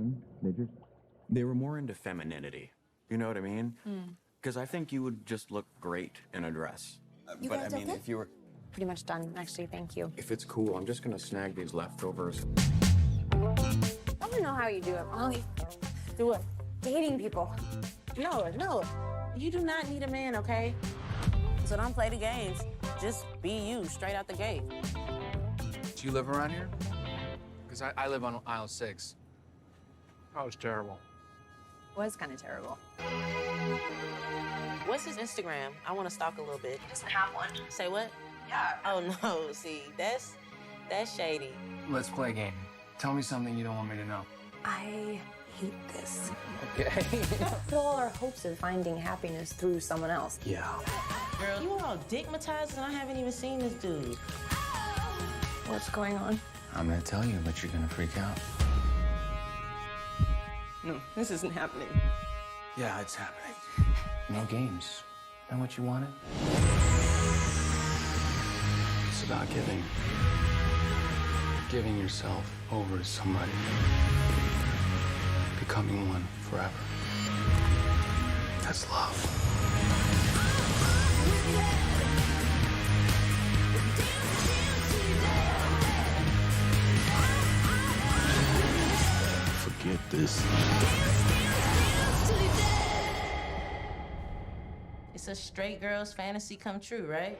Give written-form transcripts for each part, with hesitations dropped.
person. They were more into femininity. You know what I mean? Because I think you would just look great in a dress. You But I guys mean, okay? if you were... Pretty much done, actually, thank you. If it's cool, I'm just gonna snag these leftovers. I don't know how you do it, Molly. Do it. Dating people. No. You do not need a man, okay? So don't play the games. Just be you, straight out the gate. Do you live around here? Because I live on aisle 6. That was terrible. Was kind of terrible. What's his Instagram? I want to stalk a little bit. He doesn't have one. Say what? Yeah. Oh no, see, that's shady. Let's play a game. Tell me something you don't want me to know. I hate this. Okay. Put all our hopes in finding happiness through someone else. Yeah. Girl, you all digmatized and I haven't even seen this dude. What's going on? I'm gonna tell you, but you're gonna freak out. No, this isn't happening. Yeah, it's happening. No games. Know what you wanted? It's about giving. Giving yourself over to somebody. Becoming one forever. That's love. Forget this. It's a straight girl's fantasy come true, right?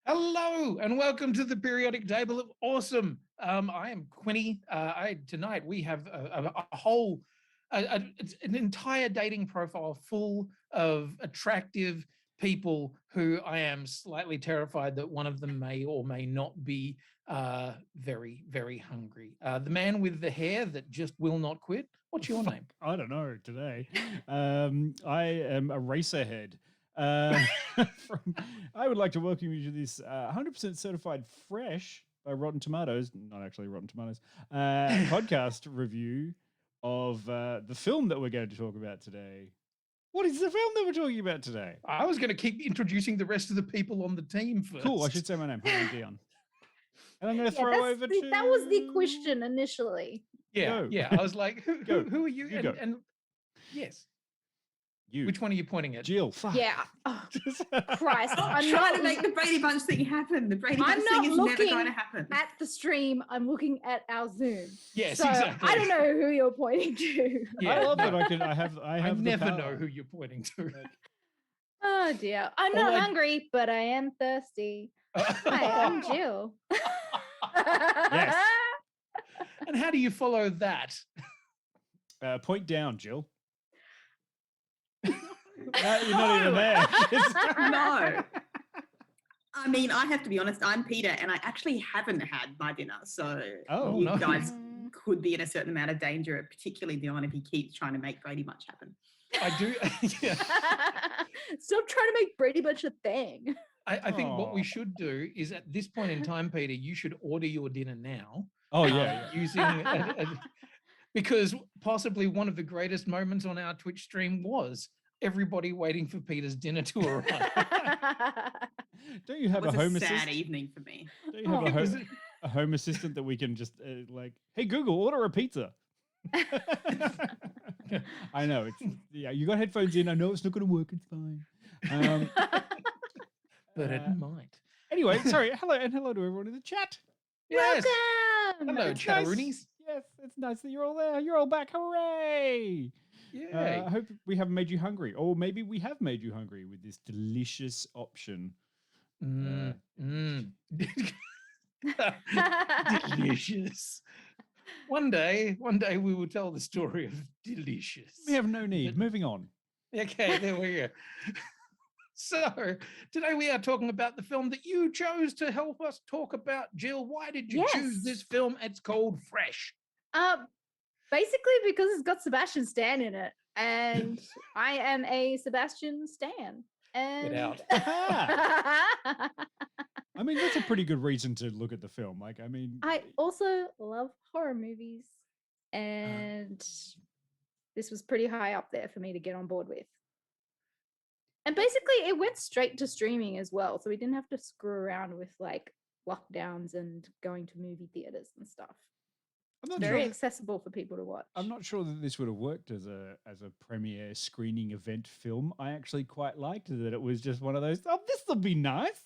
Hello and welcome to the periodic table of awesome. I am Quinny. Tonight we have an entire dating profile full of attractive people who I am slightly terrified that one of them may or may not be very, very hungry. The man with the hair that just will not quit. What's your name? I don't know today. I am a racerhead. I would like to welcome you to this 100% certified fresh by Rotten Tomatoes, not actually Rotten Tomatoes, podcast review of the film that we're going to talk about today. What is the film that we're talking about today? I was going to keep introducing the rest of the people on the team first. Cool, I should say my name. Hi, I'm Dion. And I'm going to throw over to... That was the question initially. Yeah, Go. yeah. I was like, who are you? You go. And yes. You. Which one are you pointing at? Jill. Fuck. Yeah. Oh, Christ. I'm trying to make the Brady Bunch thing happen. The Brady Bunch thing is never going to happen. At the stream, I'm looking at our Zoom. Yes, so exactly. I don't know who you're pointing to. Yeah. I love that I have I the never power. know who you're pointing to. Oh dear. I'm not hungry, but I am thirsty. Hi, I'm Jill. Yes. And how do you follow that? Point down, Jill. No, you're not even there. No. I mean, I have to be honest, I'm Peter, and I actually haven't had my dinner. So you no. guys could be in a certain amount of danger, particularly Dion, if he keeps trying to make Brady Bunch happen. I do. Yeah. Stop trying to make Brady Bunch a thing. I think what we should do is at this point in time, Peter, you should order your dinner now. Oh, yeah. Using because possibly one of the greatest moments on our Twitch stream was everybody waiting for Peter's dinner to arrive. Don't you have It was a home sad assistant? evening for me. Don't you have a home assistant that we can just like, hey Google, order a pizza? I know it's you got headphones in. I know it's not going to work. It's fine. But it might. Anyway, sorry. Hello and hello to everyone in the chat. Yes. Welcome. Hello, It's chatteroonies. nice. Yes, it's nice that you're all there. You're all back. Hooray! Yay. I hope we haven't made you hungry, or maybe we have made you hungry with this delicious option. Delicious. One day we will tell the story of delicious. We have no need. Moving on. Okay, there we go. So today we are talking about the film that you chose to help us talk about. Jill, why did you choose this film? It's called Fresh. Basically because it's got Sebastian Stan in it, and I am a Sebastian Stan. And Get out. I mean, that's a pretty good reason to look at the film. Like, I mean, I also love horror movies, and this was pretty high up there for me to get on board with. And basically, it went straight to streaming as well, so we didn't have to screw around with like lockdowns and going to movie theaters and stuff. I'm It's not very sure. accessible for people to watch. I'm not sure that this would have worked as a premiere screening event film. I actually quite liked that it was just one of those. Oh, this will be nice.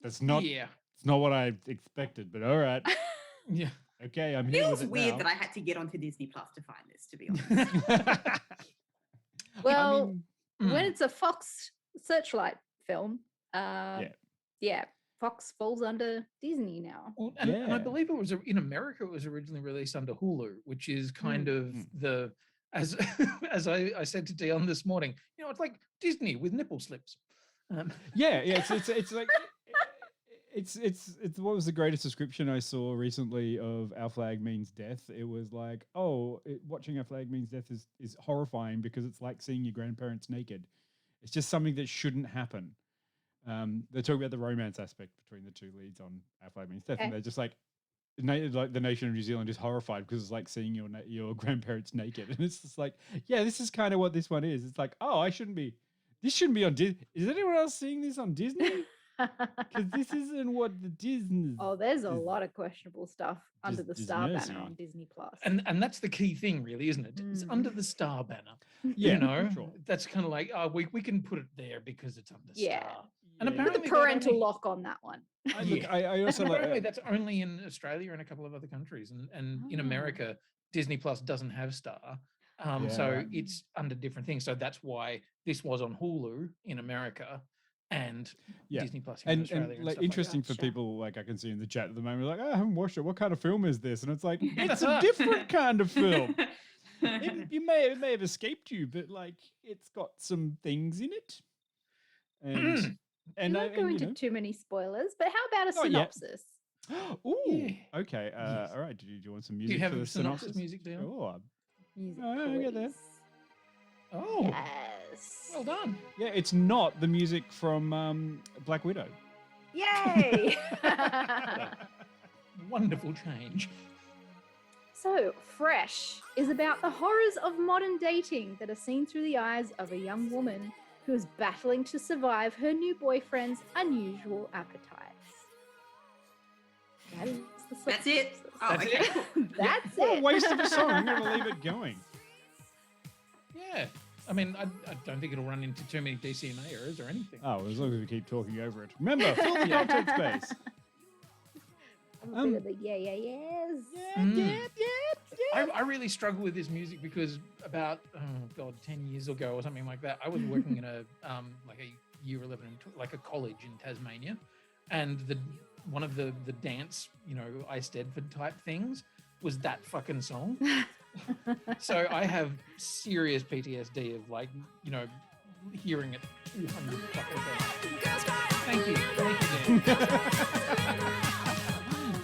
That's not. Yeah. It's not what I expected, but all right. Yeah. Okay, I'm It here feels with it weird now. that I had to get onto Disney Plus to find this, to be honest. Well, Mm. when it's a Fox Searchlight film, Yeah. yeah, Fox falls under Disney now. Well, and I Yeah. believe it was in America. It was originally released under Hulu, which is kind of the as as I said to Dion this morning. You know, it's like Disney with nipple slips. Yeah. It's like it's what was the greatest description I saw recently of Our Flag Means Death? It was like, watching Our Flag Means Death is horrifying because it's like seeing your grandparents naked. It's just something that shouldn't happen. They talk about the romance aspect between the two leads on Our Flag Means Death, and Okay. they're just like the nation of New Zealand is horrified because it's like seeing your grandparents naked, and it's just like, yeah, this is kind of what this one is. It's like, this shouldn't be on Disney. Is anyone else seeing this on Disney? Because this isn't what the Disney. Oh, there's a Dis- lot of questionable stuff under the Dis- Star Disney. banner on Disney Plus. And that's the key thing, really, isn't it? It's under the Star banner. Yeah, You know, sure. that's kind of like, we can put it there because it's under Yeah. Star. And Yeah. Put apparently the that parental only- lock on that one. I also apparently like. that's only in Australia and a couple of other countries, and in Ah. America, Disney Plus doesn't have Star, Yeah, so right. it's under different things. So that's why this was on Hulu in America and Yeah. Disney Plus here in And Australia. like stuff like interesting that. for Gotcha. people like I can see in the chat at the moment, like, I haven't watched it. What kind of film is this? And it's like, it's a different kind of film. It may have escaped you, but like it's got some things in it. And We and won't go into know. too many spoilers, but how about a Not yet. synopsis? Ooh, Yeah. okay. Yes. All right. Do you want some Do music you have for the synopsis music, Dion? Sure. Music, I get that. please. Oh, Yes. well done. Yeah, it's not the music from Black Widow. Yay! Wonderful change. So, Fresh is about the horrors of modern dating that are seen through the eyes of a young woman who is battling to survive her new boyfriend's unusual appetites. That is the That's it? synopsis. Oh, That's okay. it? Cool. That's What a it. waste of a song. I'm going to leave it going. Yeah. I mean, I don't think it'll run into too many DCMA errors or anything. Oh, as long as we keep talking over it. Remember, fill the content space. I'm a bit of the yes. Mm. I really struggle with this music because about 10 years ago or something like that, I was working in a like a year 11 like a college in Tasmania, and one of the dance Eisteddfod type things was that fucking song. So I have serious PTSD of hearing it 200 fucking times. Thank you.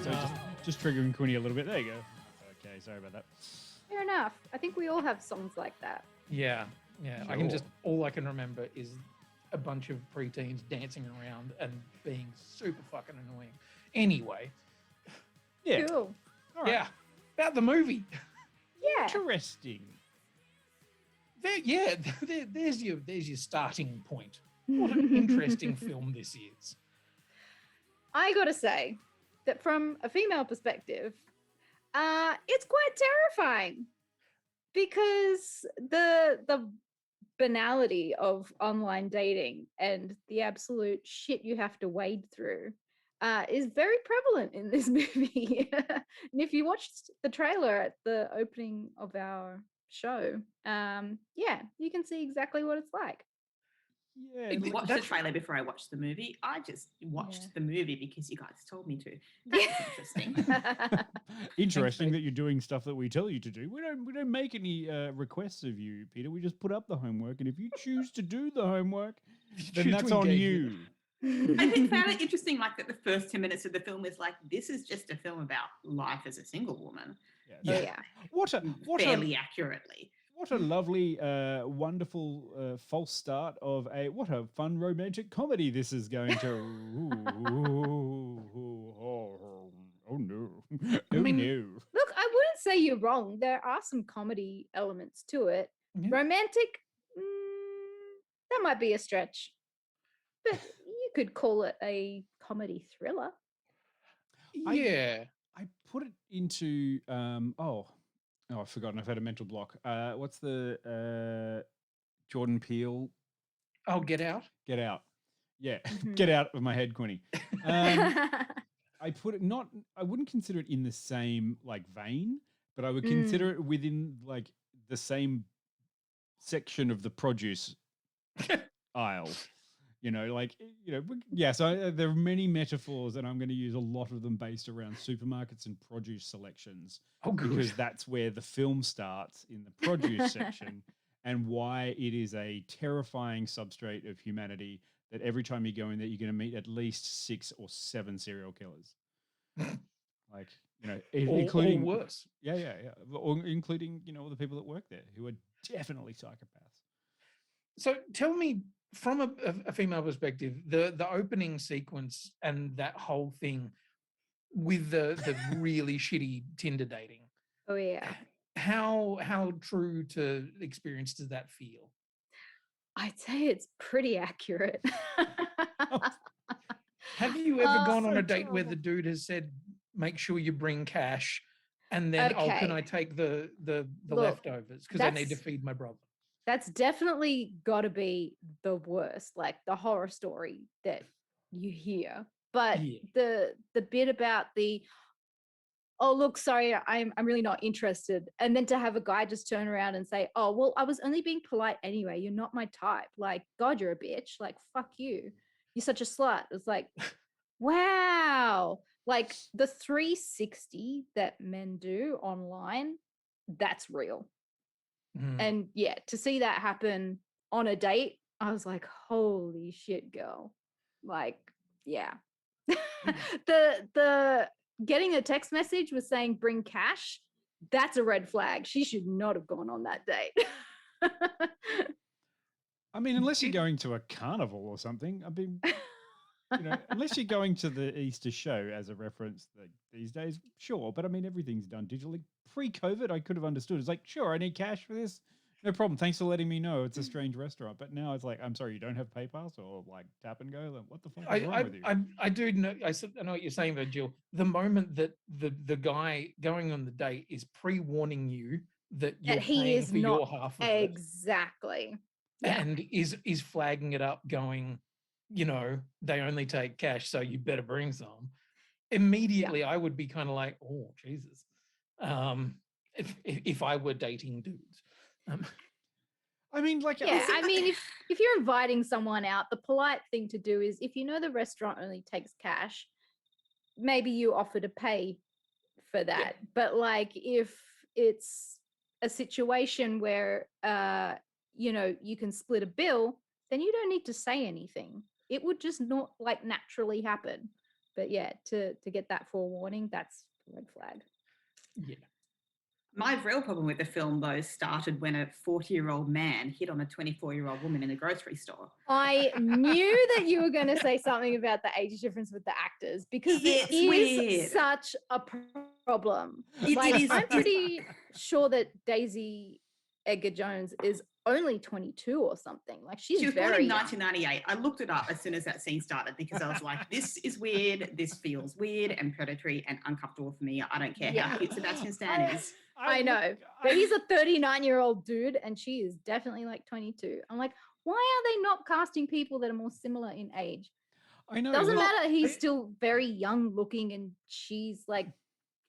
So just triggering Quinny a little bit. There you go. Okay, sorry about that. Fair enough. I think we all have songs like that. Yeah. I Sure. can all I can remember is a bunch of preteens dancing around and being super fucking annoying. Anyway, Yeah. Cool. All right. yeah, about the movie. Yeah. Interesting. There's your starting point. What an interesting film this is. I gotta say that from a female perspective, it's quite terrifying because the banality of online dating and the absolute shit you have to wade through is very prevalent in this movie. And if you watched the trailer at the opening of our show, you can see exactly what it's like. Yeah. I watched the That's- trailer before I watched the movie. I just watched Yeah. the movie because you guys told me to. That's interesting. Interesting Babe. that you're doing stuff that we tell you to do. We don't make any requests of you, Peter. We just put up the homework, and if you choose to do the homework, then Choose that's to on engage you. with I just found it interesting, like that the first 10 minutes of the film is like, this is just a film about life as a single woman, Oh yeah. What a fairly accurately. what a lovely, wonderful false start of what a fun romantic comedy this is going to. Oh no! Oh mean, no! Look, I wouldn't say you're wrong. There are some comedy elements to it. Yeah. Romantic, that might be a stretch. But you could call it a comedy thriller. Yeah. I put it into I've forgotten. I've had a mental block. What's the Jordan Peele Oh, Get Out. Get Out? Yeah, Mhm. Get Out of my head, Quinny. I put it not. I wouldn't consider it in the same like vein, but I would consider it within like the same section of the produce aisle. So there are many metaphors, and I'm going to use a lot of them based around supermarkets and produce selections. Oh, good. Because that's where the film starts, in the produce section, and why it is a terrifying substrate of humanity that every time you go in there, you're going to meet at least 6 or 7 serial killers. Like, including worse. Yeah. Or including, all the people that work there who are definitely psychopaths. So tell me, from a female perspective, the opening sequence and that whole thing with the really shitty Tinder dating. Oh yeah. How true to experience does that feel? I'd say it's pretty accurate. Have you ever gone on so a date where terrible. the dude has said, "Make sure you bring cash," and then, "Oh, can Okay. I take the Look, leftovers because I need to that's- feed my brother"? That's definitely got to be the worst, like the horror story that you hear. But Yeah. the bit about oh look, sorry, I'm really not interested, and then to have a guy just turn around and say, "Oh well, I was only being polite anyway. You're not my type. Like, God, you're a bitch. Like, fuck you. You're such a slut." It's like, wow. Like the 360 that men do online, that's real. Mm. And yeah, to see that happen on a date, I was like, holy shit, girl. Like, yeah. the getting a text message with saying bring cash, that's a red flag. She should not have gone on that date. I mean, unless you're going to a carnival or something. I mean, unless you're going to the Easter show as a reference these days, sure. But I mean, everything's done digitally. Pre-COVID, I could have understood. It's like, sure, I need cash for this. No problem. Thanks for letting me know. It's a strange restaurant. But now it's like, I'm sorry, you don't have PayPal or like tap and go? Like, what the fuck is wrong with you? I do know. I know what you're saying, though, Jill. The moment that the guy going on the date is pre-warning you that you're That he paying is for your half of it, exactly. Yeah. and is flagging it up, going, they only take cash, so you better bring some. Immediately, I would be kind of like, oh Jesus, if I were dating dudes. I mean, like, Yeah, I mean, if you're inviting someone out, the polite thing to do is, if you know the restaurant only takes cash, maybe you offer to pay for that. But like, if it's a situation where you can split a bill, then you don't need to say anything. It would just not like naturally happen. But yeah, to get that forewarning, that's a red flag. Yeah. My real problem with the film, though, started when a 40-year-old man hit on a 24-year-old woman in a grocery store. I knew that you were going to say something about the age difference with the actors, because it It's is weird. such a problem. It Like, is- I'm pretty sure that Daisy Edgar Jones is only 22 or something. Like, she's She was born very in young. 1998. I looked it up as soon as that scene started because I was like, this is weird. This feels weird and predatory and uncomfortable for me. I don't care Yeah. how cute Sebastian Stan is. I know, but he's a 39-year-old dude, and she is definitely like 22. I'm like, why are they not casting people that are more similar in age? I know. Doesn't well, matter. He's still very young looking, and she's like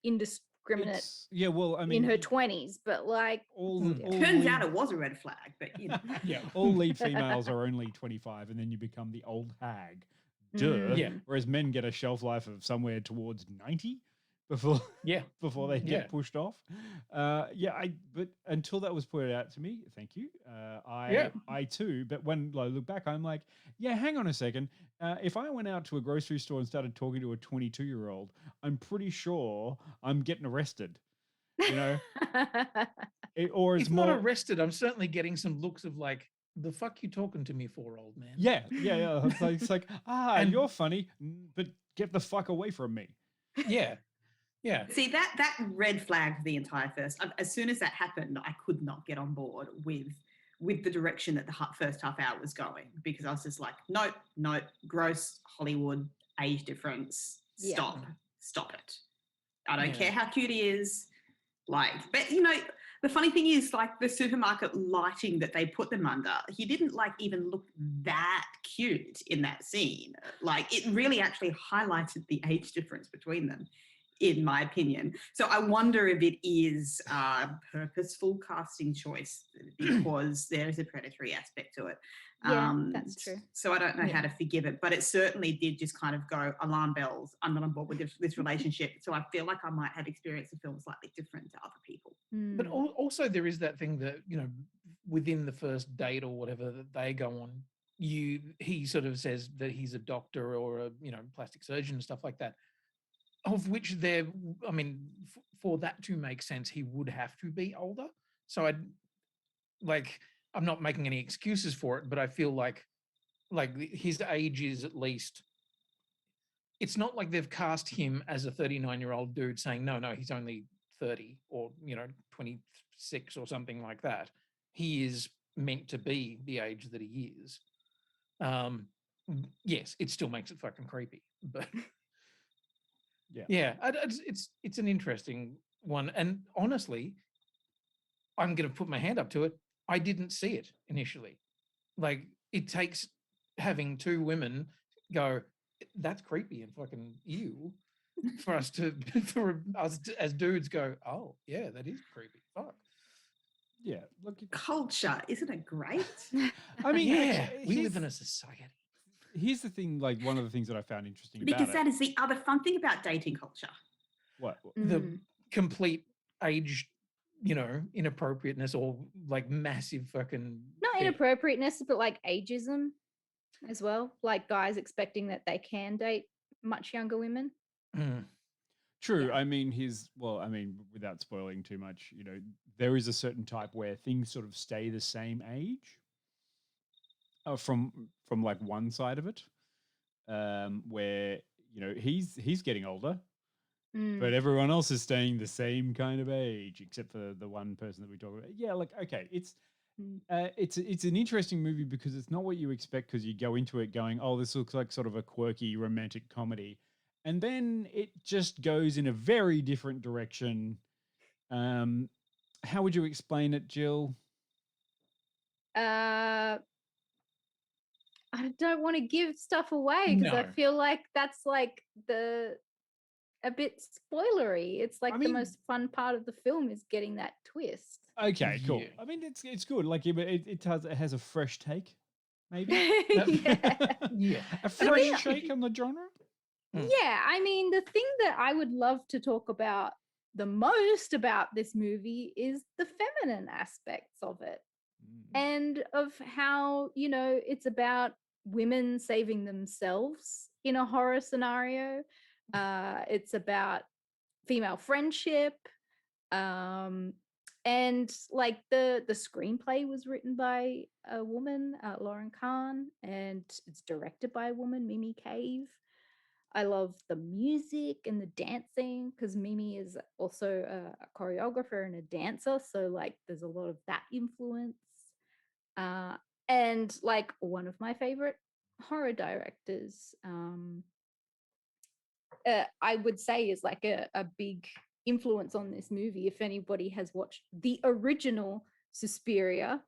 indiscriminate Yeah, well, I mean, in her 20s. But like, all Turns lead- out it was a red flag, but Yeah. all lead females are only 25, and then you become the old hag. Duh. Yeah. Whereas men get a shelf life of somewhere towards 90 before before they get pushed off. But until that was pointed out to me, thank you. I too. But when I look back, I'm like, yeah, hang on a second. If I went out to a grocery store and started talking to a 22-year-old, I'm pretty sure I'm getting arrested. Or it's If more not arrested, I'm certainly getting some looks of like, the fuck you talking to me for, old man? Yeah. It's like, And- you're funny, but get the fuck away from me. Yeah. Yeah. see that red flag for the entire first. As soon as that happened, I could not get on board with the direction that the first half hour was going, because I was just like, nope, gross Hollywood. age difference. Yeah. Stop it. I don't Yeah. care how cute he is. Like, but you know, the funny thing is, like the supermarket lighting that they put them under, he didn't like even look that cute in that scene. Like, it really actually highlighted the age difference between them, in my opinion. So I wonder if it is a purposeful casting choice because there is a predatory aspect to it. Yeah, that's true. So I don't know how Yeah. to forgive it, but it certainly did just kind of go alarm bells. I'm not on board with this relationship. So I feel like I might have experienced the film slightly different to other people. But Mm. also there is that thing that, you know, within the first date or whatever that they go on, he sort of says that he's a doctor or a, you know, plastic surgeon and stuff like that, of which I mean, for that to make sense, he would have to be older. So I'm not making any excuses for it, but I feel like his age is at least, it's not like they've cast him as a 39-year-old dude saying, no, he's only 30 or, you know, 26 or something like that. He is meant to be the age that he is. Yes, it still makes it fucking creepy, but yeah, it's an interesting one. And honestly, I'm going to put my hand up to it. I didn't see it initially. Like, it takes having two women go, that's creepy and fucking ew, for us as dudes go, oh yeah, that is creepy. Fuck. Yeah, look, Culture, isn't it great? I mean, Yeah, actually, we live in a society. here's the thing. Like, one of the things that I found interesting Because about that it. is the other fun thing about dating culture. What? The Mm. complete age, you know, inappropriateness or like massive fucking Not inappropriateness, but like ageism as well. Like guys expecting that they can date much younger women. Mm. True. Yeah. I mean, without spoiling too much, you know, there is a certain type where things sort of stay the same age from like one side of it, where, you know, he's getting older, but Mm. everyone else is staying the same kind of age, except for the one person that we talk about. Yeah, like, okay, it's Mm. it's an interesting movie because it's not what you expect, because you go into it going, oh, this looks like sort of a quirky romantic comedy, and then it just goes in a very different direction. How would you explain it, Jill? I don't want to give stuff away because I No. feel like that's like a bit spoilery. It's like I the mean, most fun part of the film is getting that twist. okay, cool. Yeah. I mean, it's good. Like, yeah, but it has a fresh take, maybe. Yeah. Yeah. A thing- fresh take on the genre. Yeah, I mean, the thing that I would love to talk about the most about this movie is the feminine aspects of it and of how, you know, it's about women saving themselves in a horror scenario. It's about female friendship. And like the screenplay was written by a woman, Lauren Kahn, and it's directed by a woman, Mimi Cave. I love the music and the dancing because Mimi is also a choreographer and a dancer. So, like, there's a lot of that influence. And, like, one of my favorite horror directors, I would say, is like a big influence on this movie. If anybody has watched the original Suspiria,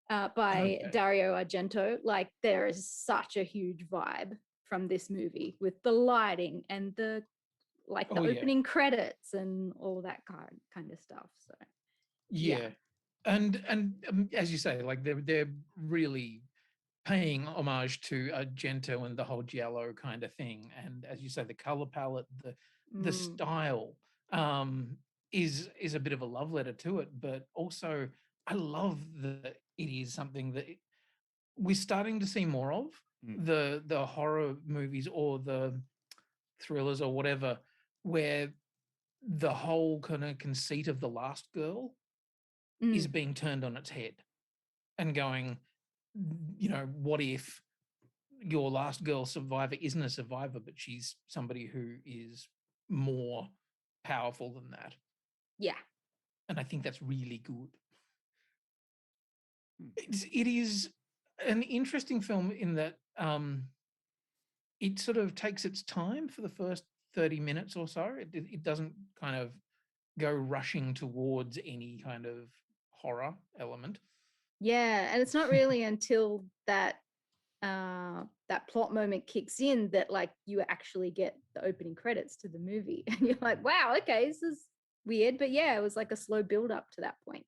by Okay. Dario Argento, like there is such a huge vibe from this movie with the lighting and the Oh, yeah. opening credits and all that kind of stuff. So Yeah. And as you say, like they're really paying homage to Argento and the whole giallo kind of thing. And as you say, the color palette, the style is a bit of a love letter to it, but also I love that it is something that we're starting to see more of. The horror movies or the thrillers or whatever, where the whole kind of conceit of the last girl is being turned on its head and going, you know, what if your last girl survivor isn't a survivor, but she's somebody who is more powerful than that? Yeah. And I think that's really good. It is an interesting film in that it sort of takes its time for the first 30 minutes or so. It doesn't kind of go rushing towards any kind of horror element. Yeah, and it's not really until that that plot moment kicks in that like you actually get the opening credits to the movie, and you're like, wow, okay, this is weird. But yeah, it was like a slow build up to that point.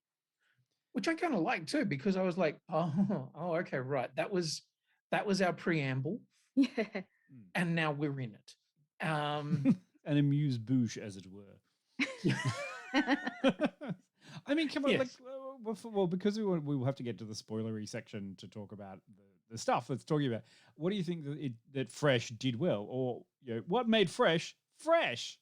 Which I kind of like too, because I was like, oh, okay, right. That was our preamble, Yeah. and now we're in it. An amuse bouche, as it were. I mean, come on, Yes. like, well, because we will have to get to the spoilery section to talk about the stuff that's talking about. What do you think that Fresh did well, or what made Fresh fresh?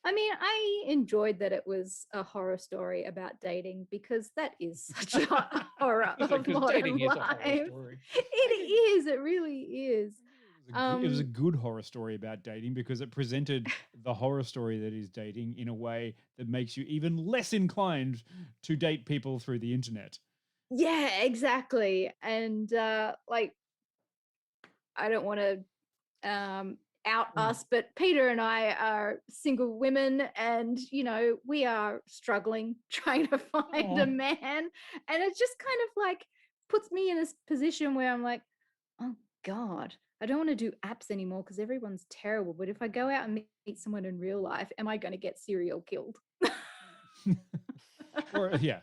I mean, I enjoyed that it was a horror story about dating, because that is such a horror of Because modern dating is a horror life. story. It is. It really is. It was a good horror story about dating because it presented the horror story that is dating in a way that makes you even less inclined to date people through the internet. Yeah, exactly. And like, I don't want to out us, but Peter and I are single women, and we are struggling trying to find a man, and it just kind of like puts me in this position where I'm like, oh God, I don't want to do apps anymore because everyone's terrible. But if I go out and meet someone in real life, am I going to get serial killed? Or yeah.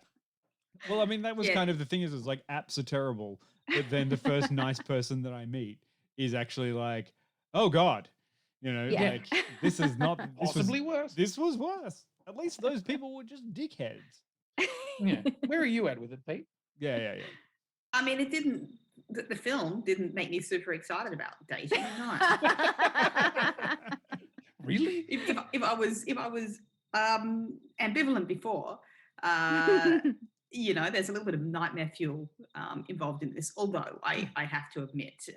Well, I mean, that was kind of the thing is like apps are terrible, but then the first nice person that I meet is actually like, oh God, like this is not Possibly worse. This was worse. At least those people were just dickheads. Yeah. Where are you at with it, Pete? Yeah. I mean, it didn't. The film didn't make me super excited about dating. No. Really? If I was ambivalent before, there's a little bit of nightmare fuel involved in this. Although I have to admit,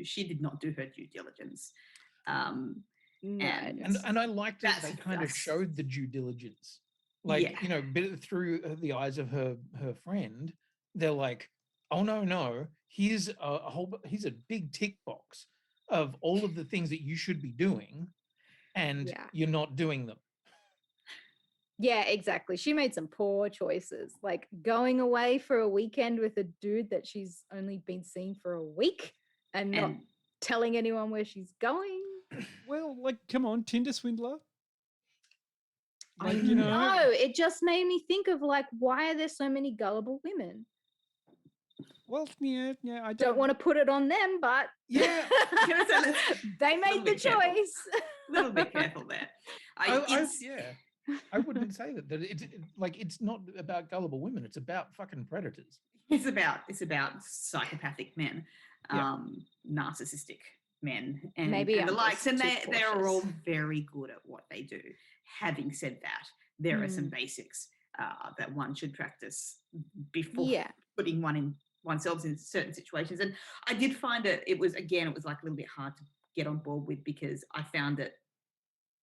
she did not do her due diligence. And I liked that they kind of showed the due diligence, like through the eyes of her friend. They're like, oh no, here's here's a big tick box of all of the things that you should be doing, and you're not doing them. Yeah, exactly. She made some poor choices, like going away for a weekend with a dude that she's only been seeing for a week and not telling anyone where she's going. Well, like, come on, Tinder swindler. Like, no, it just made me think of like, why are there so many gullible women? Well, yeah, I don't want to put it on them, but yeah, they made the choice. A little bit careful there. I wouldn't say that it's not about gullible women. It's about fucking predators. It's about psychopathic men, narcissistic men, and the likes, and they are all very good at what they do. Having said that, there are some basics that one should practice before putting oneself in certain situations. And I did find it was like a little bit hard to get on board with, because I found it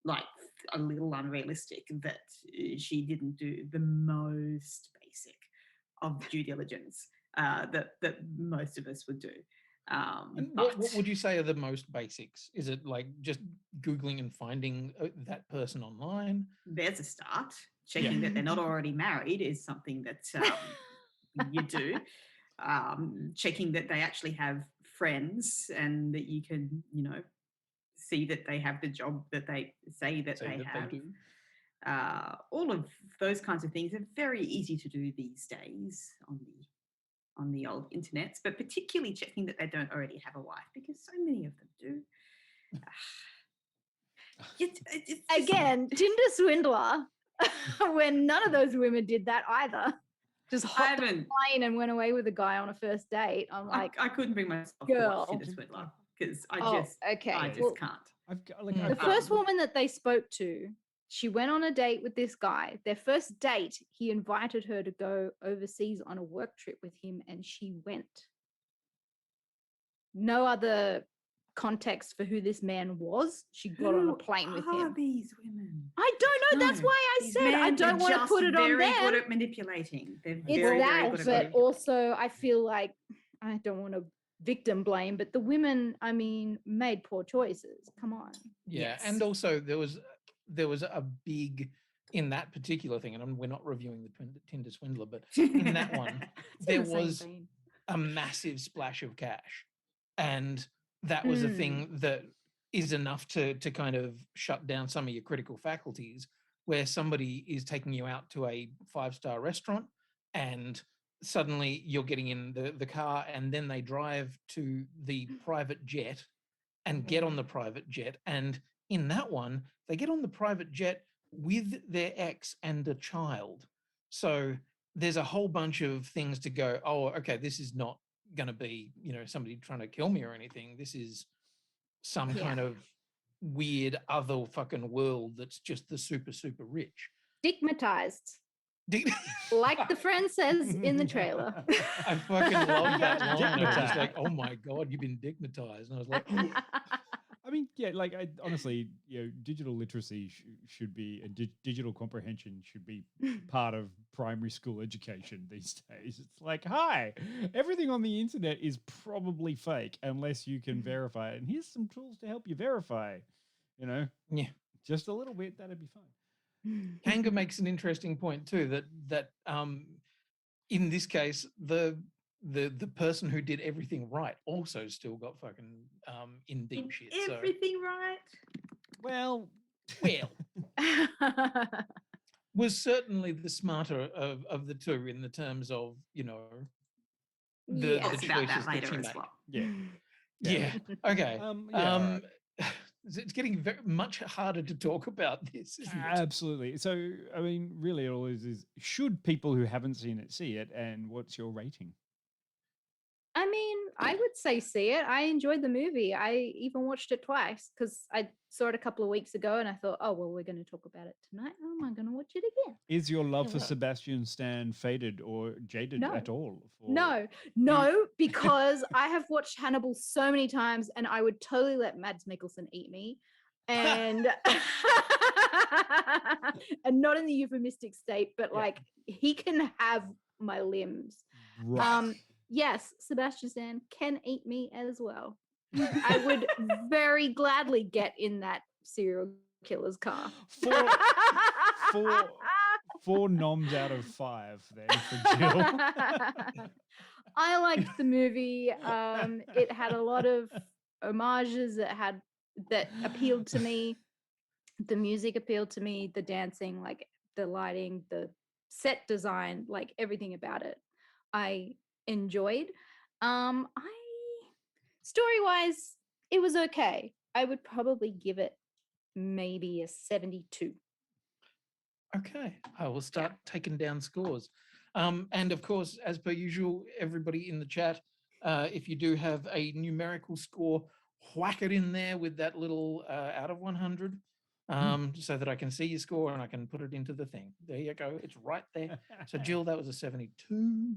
like a little unrealistic that she didn't do the most basic of due diligence that most of us would do. And what would you say are the most basics? Is it like just Googling and finding that person online? There's a start. Checking that they're not already married is something that you do. Checking that they actually have friends and that you can, see that they have the job that they say that they have. They do. All of those kinds of things are very easy to do these days on the old internets, but particularly checking that they don't already have a wife, because so many of them do. Again, Tinder swindler, when none of those women did that either. Just hopped on a plane and went away with a guy on a first date. I'm like, I couldn't bring myself to watch Tinder swindler, because I just can't. The first woman that they spoke to, she went on a date with this guy. Their first date, he invited her to go overseas on a work trip with him, and she went. No other context for who this man was. She got on a plane with him. Who are these women? I don't know. That's why I said I don't want to put it on them. They're very good at manipulating. They're it's very, that, very good but also I feel like I don't want to victim blame, but the women, I mean, made poor choices. Come on. Yeah, Yes. and also there was a big in that particular thing, and we're not reviewing the Tinder swindler, but in that one It's in there the same was vein. a massive splash of cash, and that was a thing that is enough to kind of shut down some of your critical faculties, where somebody is taking you out to a 5-star restaurant and suddenly you're getting in the car, and then they drive to the private jet and get on the private jet, and in that one they get on the private jet with their ex and a child. So there's a whole bunch of things to go, oh, okay, this is not going to be, somebody trying to kill me or anything. This is some Yeah. kind of weird other fucking world that's just the super, super rich. Stigmatized, like the friend says in the trailer. I fucking love that line. I was just like, Digmatized. oh my God, you've been digmatized. And I was like, I mean, yeah, like honestly, digital literacy should be and digital comprehension should be part of primary school education these days. It's like, hi, everything on the internet is probably fake unless you can verify it. And here's some tools to help you verify. yeah. Just a little bit, that'd be fine. Kanga makes an interesting point too, that in this case the person who did everything right also still got fucking in deep shit. Everything right. Well, Was certainly the smarter of the two in the terms of the Yeah. Talks choices about that that later she as made. well. yeah. Okay. Yeah, all right. It's getting very much harder to talk about this, isn't it? Absolutely. So, I mean, really, all is should people who haven't seen it see it, and what's your rating? I mean, I would say see it. I enjoyed the movie. I even watched it twice because I saw it a couple of weeks ago and I thought, oh, well, we're going to talk about it tonight. Oh, am I going to watch it again? Is your love for well. Sebastian Stan faded or jaded No. at all? No, because I have watched Hannibal so many times and I would totally let Mads Mikkelsen eat me. And and not in the euphemistic state, but Yeah. like he can have my limbs. Right. Yes, Sebastian Stan can eat me as well. I would very gladly get in that serial killer's car. Four noms out of 5 then for Jill. I liked the movie. It had a lot of homages that appealed to me. The music appealed to me, the dancing, like the lighting, the set design, like everything about it. I enjoyed. Story-wise, it was okay. I would probably give it maybe a 72. Okay, I will start taking down scores. And of course, as per usual, everybody in the chat, if you do have a numerical score, whack it in there with that little out of 100, so that I can see your score and I can put it into the thing. There you go. It's right there. So Jill, that was a 72.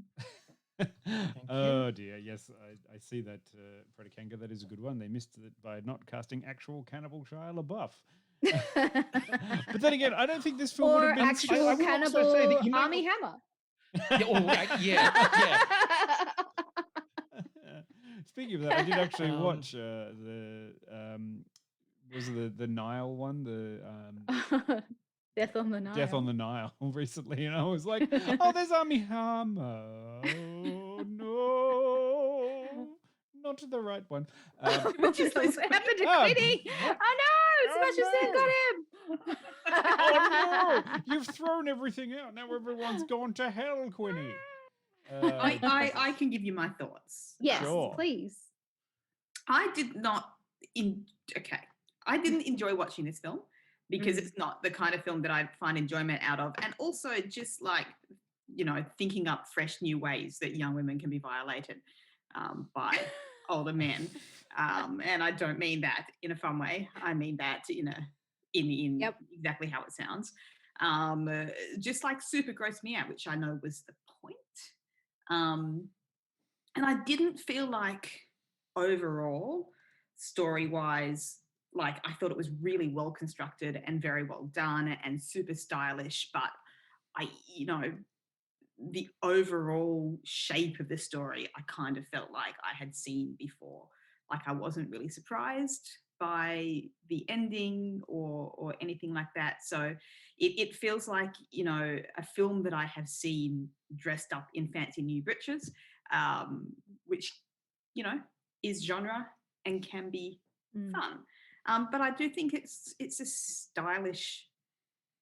Oh dear, yes, I see that, Predicanga. That is a good one. They missed it by not casting actual cannibal Shia LaBeouf. But then again, I don't think this film would Or have been actual I would also say that cannibal you might Army Hammer. Yeah, all right, yeah. Speaking of that, I did actually Um, watch was it the Nile one, the Death on the Nile. Death on the Nile recently, and I was like, oh, there's Army Hammer. Oh no, not the right one. What just happened to Oh, Quinny? Oh no, Sebastian Stan got him. Oh no, you've thrown everything out. Now everyone's gone to hell, Quinny. I can give you my thoughts. Yes, Sure. please. I did not I didn't enjoy watching this film because it's not the kind of film that I find enjoyment out of. And also just like, thinking up fresh new ways that young women can be violated by older men. And I don't mean that in a fun way. I mean that in exactly how it sounds. Just like super grossed me out, which I know was the point. And I didn't feel like overall, story-wise, like I thought it was really well constructed and very well done and super stylish, but the overall shape of the story, I kind of felt like I had seen before. Like I wasn't really surprised by the ending or anything like that. So it feels like, you know, a film that I have seen dressed up in fancy new breeches, which, you know, is genre and can be fun. But I do think it's a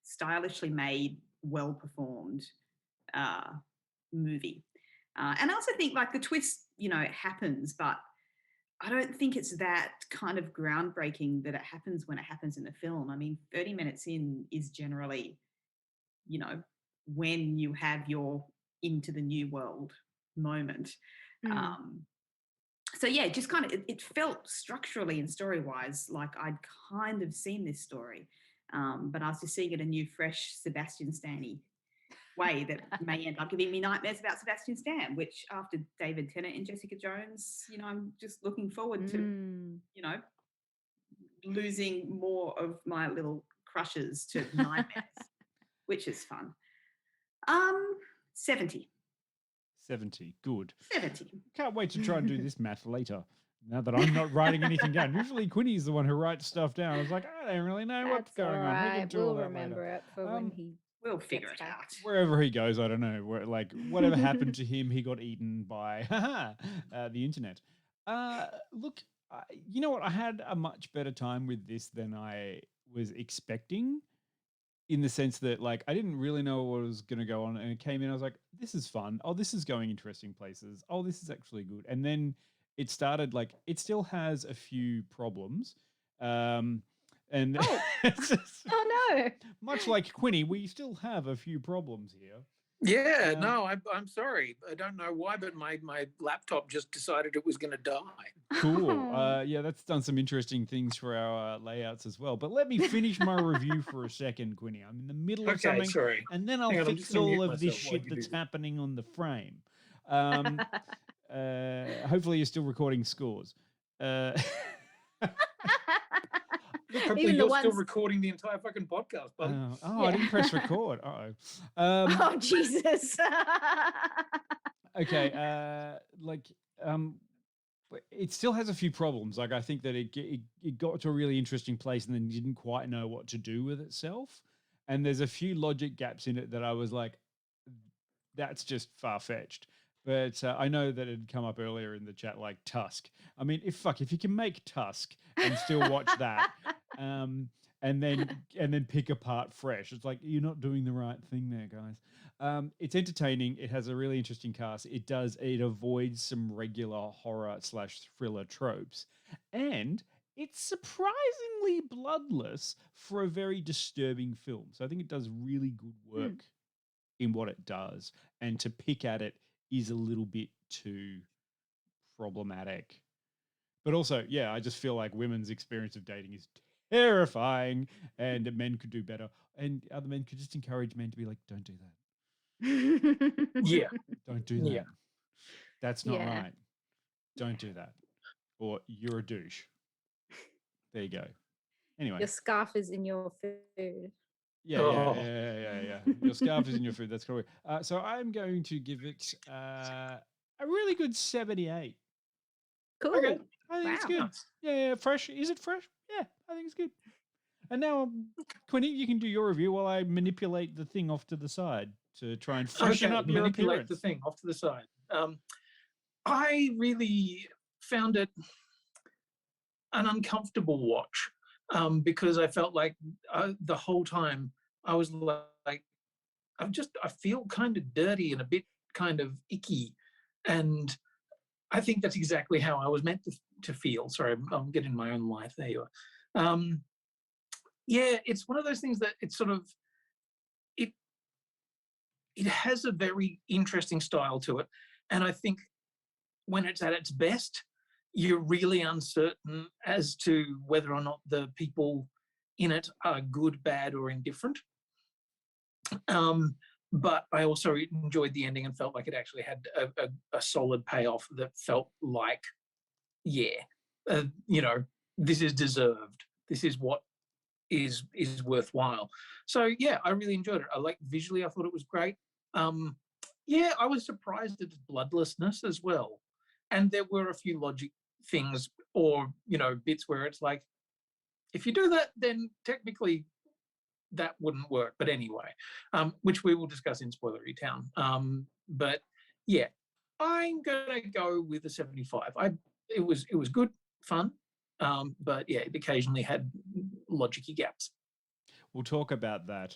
stylishly made, well performed movie. And I also think like the twist, you know, it happens, but I don't think it's that kind of groundbreaking that it happens when it happens in the film. I mean, 30 minutes in is generally, you know, when you have your into the new world moment. So yeah, just kind of, it felt structurally and story-wise like I'd kind of seen this story, but I was just seeing it a new, fresh Sebastian Stanny way that may end up giving me nightmares about Sebastian Stan, which after David Tennant and Jessica Jones, you know, I'm just looking forward to, you know, losing more of my little crushes to nightmares, which is fun. 70. 70. Good. 70. Can't wait to try and do this math later. Now that I'm not writing anything down. Usually Quinny's the one who writes stuff down. I was like, I don't really know what's going on. We can do all We'll that remember later. it for when he. We'll figure gets it back. out. Wherever he goes, I don't know. Like whatever happened to him, he got eaten by the internet. Look, you know what? I had a much better time with this than I was expecting, in the sense that like I didn't really know what was going to go on, and it came in. I was like, this is fun. Oh, this is going interesting places. Oh, this is actually good. And then it started like it still has a few problems. And it's just, Oh no! much like Quinny, we still have a few problems here. Yeah, no, I'm sorry. I don't know why, but my laptop just decided it was going to die. Cool. Yeah, that's done some interesting things for our layouts as well. But let me finish my review for a second, Quinny. I'm in the middle of Okay, something, sorry. and then I'll Hang on, I'm just fix gonna all mute of this myself while shit you do that's this. happening on the frame. Hopefully, you're still recording scores. Hopefully Even the you're still ones- recording the entire fucking podcast, buddy. I didn't press record. Oh Jesus! Okay. It still has a few problems. Like I think that it got to a really interesting place and then didn't quite know what to do with itself. And there's a few logic gaps in it that I was like, that's just far fetched. But I know that it had come up earlier in the chat, like Tusk. I mean, if you can make Tusk and still watch that, and then pick apart Fresh, it's like you're not doing the right thing there, guys. It's entertaining. It has a really interesting cast. It avoids some regular horror / thriller tropes, and it's surprisingly bloodless for a very disturbing film. So I think it does really good work in what it does, and to pick at it is a little bit too problematic. But also, yeah, I just feel like women's experience of dating is terrifying, and men could do better. And other men could just encourage men to be like, don't do that. Yeah. Don't do that. Yeah. That's not Yeah. right. Don't do that. Or you're a douche. There you go. Anyway. Your scarf is in your food. Yeah. Your scarf is in your food. That's correct. So I'm going to give it a really good 78. Cool. Okay. I think it's Wow. good. Nice. Yeah, fresh. Is it fresh? Yeah, I think it's good. And now, Quinny, you can do your review while I manipulate the thing off to the side to try and freshen up your manipulate appearance. the thing off to the side. I really found it an uncomfortable watch because I felt like the whole time I was like, I feel kind of dirty and a bit kind of icky, and I think that's exactly how I was meant to feel. Sorry, I'm getting my own life. There you are. Yeah, it's one of those things that it's sort of it has a very interesting style to it, and I think when it's at its best, you're really uncertain as to whether or not the people in it are good, bad, or indifferent. But I also enjoyed the ending and felt like it actually had a solid payoff that felt like, this is deserved. This is what is worthwhile. So yeah, I really enjoyed it. I like visually. I thought it was great. Yeah, I was surprised at its bloodlessness as well. And there were a few logic things or, bits where it's like, if you do that, then technically that wouldn't work. But anyway, which we will discuss in Spoilery Town. But yeah, I'm gonna go with a 75. It was good fun, but yeah, it occasionally had logicy gaps. We'll talk about that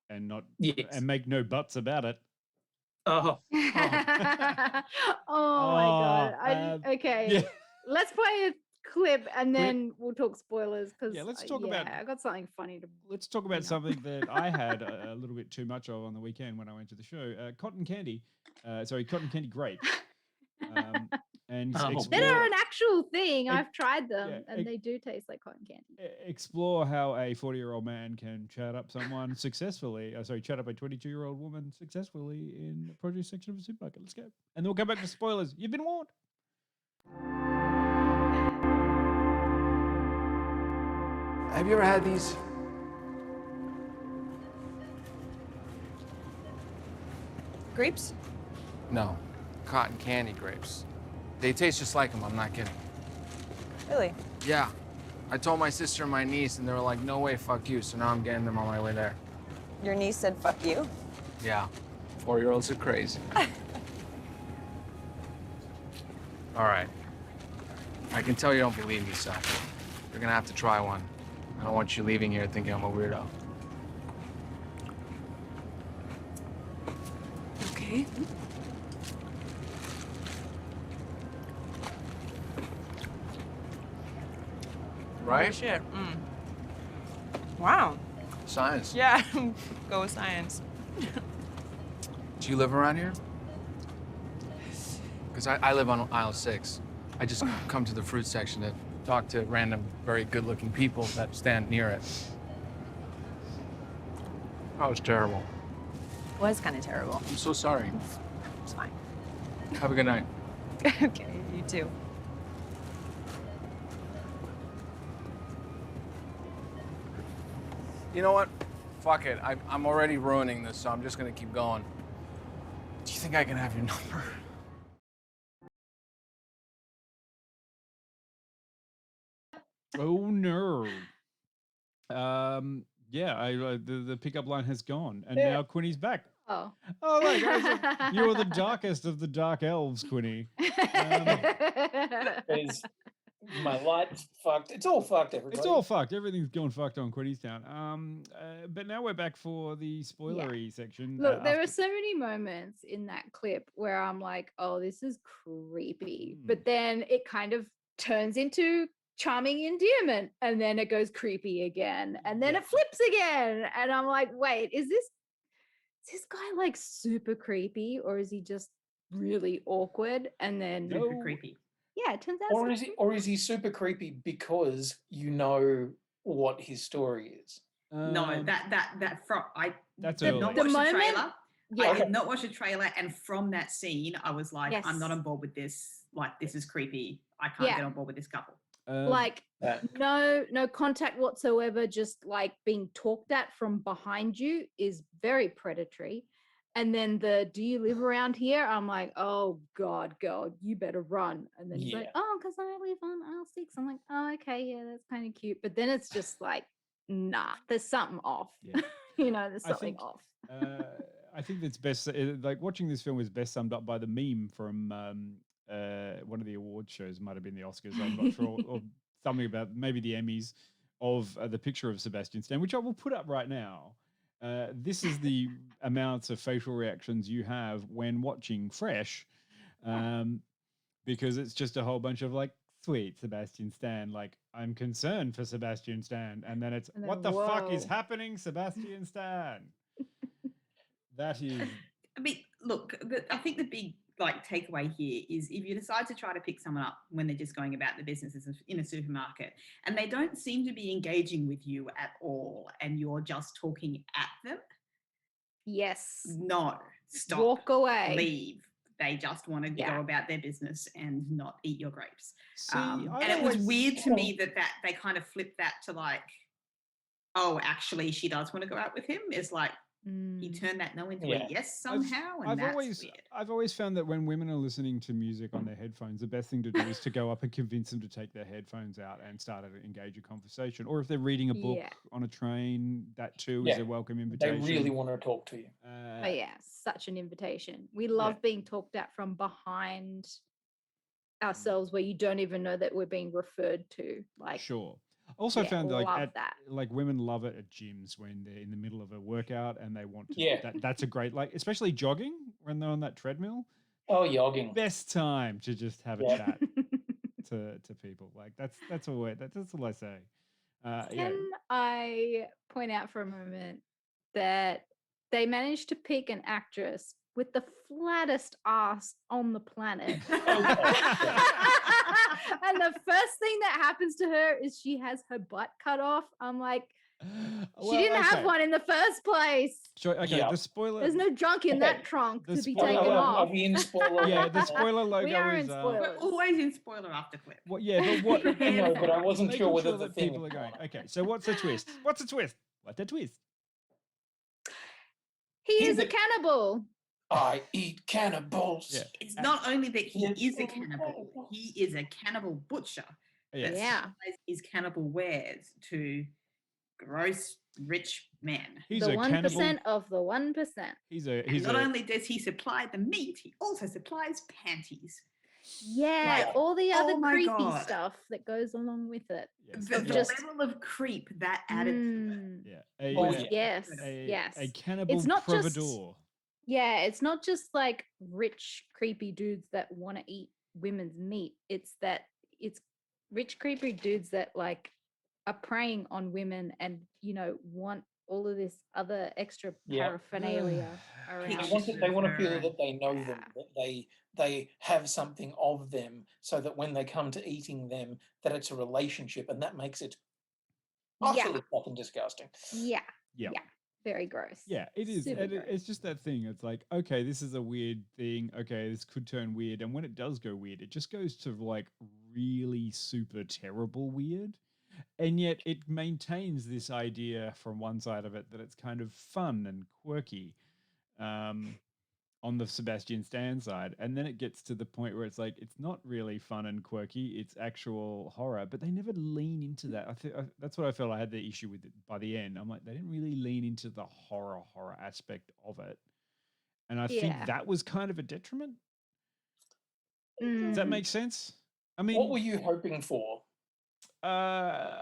and not Yes. and make no buts about it. Oh, Oh my god. Okay. Yeah. Let's play a clip and then we'll talk spoilers because Yeah, let's talk about- I got something funny to Let's talk about Yeah. something that I had a little bit too much of on the weekend when I went to the show. Cotton candy grapes. And Oh. explore, That are an actual thing. Ex- I've tried them yeah, and they do taste like cotton candy. explore how a 40-year-old man can chat up someone successfully. Chat up a 22-year-old woman successfully in the produce section of a supermarket. Let's go. And then we'll come back to spoilers. You've been warned. Have you ever had these? Grapes? No, cotton candy grapes. They taste just like them, I'm not kidding. Really? Yeah. I told my sister and my niece, and they were like, no way, fuck you. So now I'm getting them on my way there. Your niece said fuck you? Yeah. 4-year-olds are crazy. All right. I can tell you don't believe me, so you're gonna have to try one. I don't want you leaving here thinking I'm a weirdo. Okay. Right? Oh, shit. Wow. Science. Yeah. Go with science. Do you live around here? Because I live on aisle 6. I just come to the fruit section to talk to random, very good-looking people that stand near it. That was terrible. Was kind of terrible. I'm so sorry. It's fine. Have a good night. Okay, you too. You know what? Fuck it. I'm already ruining this, so I'm just gonna keep going. Do you think I can have your number? Oh no. The pickup line has gone, and now Quinny's back. Oh. Oh my God, you're the darkest of the dark elves, Quinny. Is my light's fucked. It's all fucked, everybody. It's all fucked. Everything's gone fucked on Quinny's Town. But now we're back for the spoilery section. Look, there are so many moments in that clip where I'm like, oh, this is creepy. But then it kind of turns into charming endearment and then it goes creepy again and then it flips again. And I'm like, wait, is this guy like super creepy or is he just really awkward? And then Super creepy. yeah, it turns out Or is he super creepy because you know what his story is? No, That's did not watch the trailer. Yeah. I did not watch the trailer, and from that scene, I was like, Yes. I'm not on board with this. Like, this is creepy. I can't Yeah. get on board with this couple. like no contact whatsoever, just like being talked at from behind you is very predatory. And then do you live around here? I'm like, oh god, girl, you better run. And then he's like, oh, because I live on aisle 6. I'm like, oh, okay, yeah, that's kind of cute. But then it's just like, nah, there's something off. Yeah. There's something off. I think that's best. Like watching this film is best summed up by the meme from one of the awards shows. Might have been the Oscars. I'm not sure, or something about maybe the Emmys of the picture of Sebastian Stan, which I will put up right now. This is the amounts of facial reactions you have when watching Fresh, because it's just a whole bunch of like, sweet Sebastian Stan, like, I'm concerned for Sebastian Stan, and then it's, And then, what the fuck is whoa. happening, Sebastian Stan? That is, I mean, look, I think the big takeaway here is if you decide to try to pick someone up when they're just going about the businesses in a supermarket and they don't seem to be engaging with you at all and you're just talking at them, Yes. no, stop, Walk away. leave. They just want to Yeah. go about their business and not eat your grapes. see, And I it was always- weird to me that they kind of flipped that to like, oh, actually, she does want to go out with him. It's like, He turned that no into Yeah. a yes somehow, and I've that's always weird. I've always found that when women are listening to music on their headphones, the best thing to do is to go up and convince them to take their headphones out and start to engage a conversation. Or if they're reading a book Yeah. on a train, that too is Yeah. a welcome They invitation. really want to talk to you. Oh yeah, such an invitation. We love being talked at from behind ourselves, where you don't even know that we're being referred to. Like, Sure. Also yeah, found love like that. like women love it at gyms when they're in the middle of a workout and they want to Yeah. that's a great, like, especially jogging when they're on that treadmill. Oh, yogging. Best time to just have a Yeah. chat to people. Like that's all that's all I say. Yeah. Can I point out for a moment that they managed to pick an actress with the flattest ass on the planet? And the first thing that happens to her is she has her butt cut off. I'm like, she didn't have one in the first place. Sure, okay, Yeah. the spoiler. There's no junk in that trunk The to be spoiler- taken Are off. we in spoiler? Yeah, the spoiler logo We are is in We're spoilers. always in spoiler after clip. what? Yeah, but what? I know, but I wasn't making sure whether sure the that thing. people are going. Okay, so what's the twist? What's the twist? What's the twist? He He's is a a- cannibal. I eat cannibals. Yeah. It's not only that he Yes. is a cannibal, he is a cannibal butcher. Yeah. that Yeah. supplies his cannibal wares to gross rich men. He's The a 1% cannibal. of the 1%. He's a And he's not a only does he supply the meat, he also supplies panties. Yeah, Like, all the other oh my creepy God. stuff that goes along with it. yes, The, yeah, the just- level of creep that added to it. Mm, yeah, a, Oh, a- yeah. yes, a, yes. a cannibal not just- providor. Yeah, it's not just like rich, creepy dudes that want to eat women's meat. It's rich, creepy dudes that like are preying on women and, want all of this other extra Yeah. paraphernalia They around. want to feel her. that they know them, Yeah. that they have something of them, so that when they come to eating them, that it's a relationship, and that makes it utterly fucking disgusting. Yeah, Yeah. very gross. Yeah, it is. Super And gross. it's just that thing. It's like, okay, this is a weird thing. Okay, this could turn weird. And when it does go weird, it just goes to like really super terrible weird. And yet it maintains this idea from one side of it that it's kind of fun and quirky on the Sebastian Stan side. And then it gets to the point where it's like, it's not really fun and quirky. It's actual horror, but they never lean into that. I think that's what I felt I had the issue with it by the end. I'm like, they didn't really lean into the horror aspect of it. And I think Yeah. that was kind of a detriment. Does that Mm. make sense? I mean, What were you hoping for in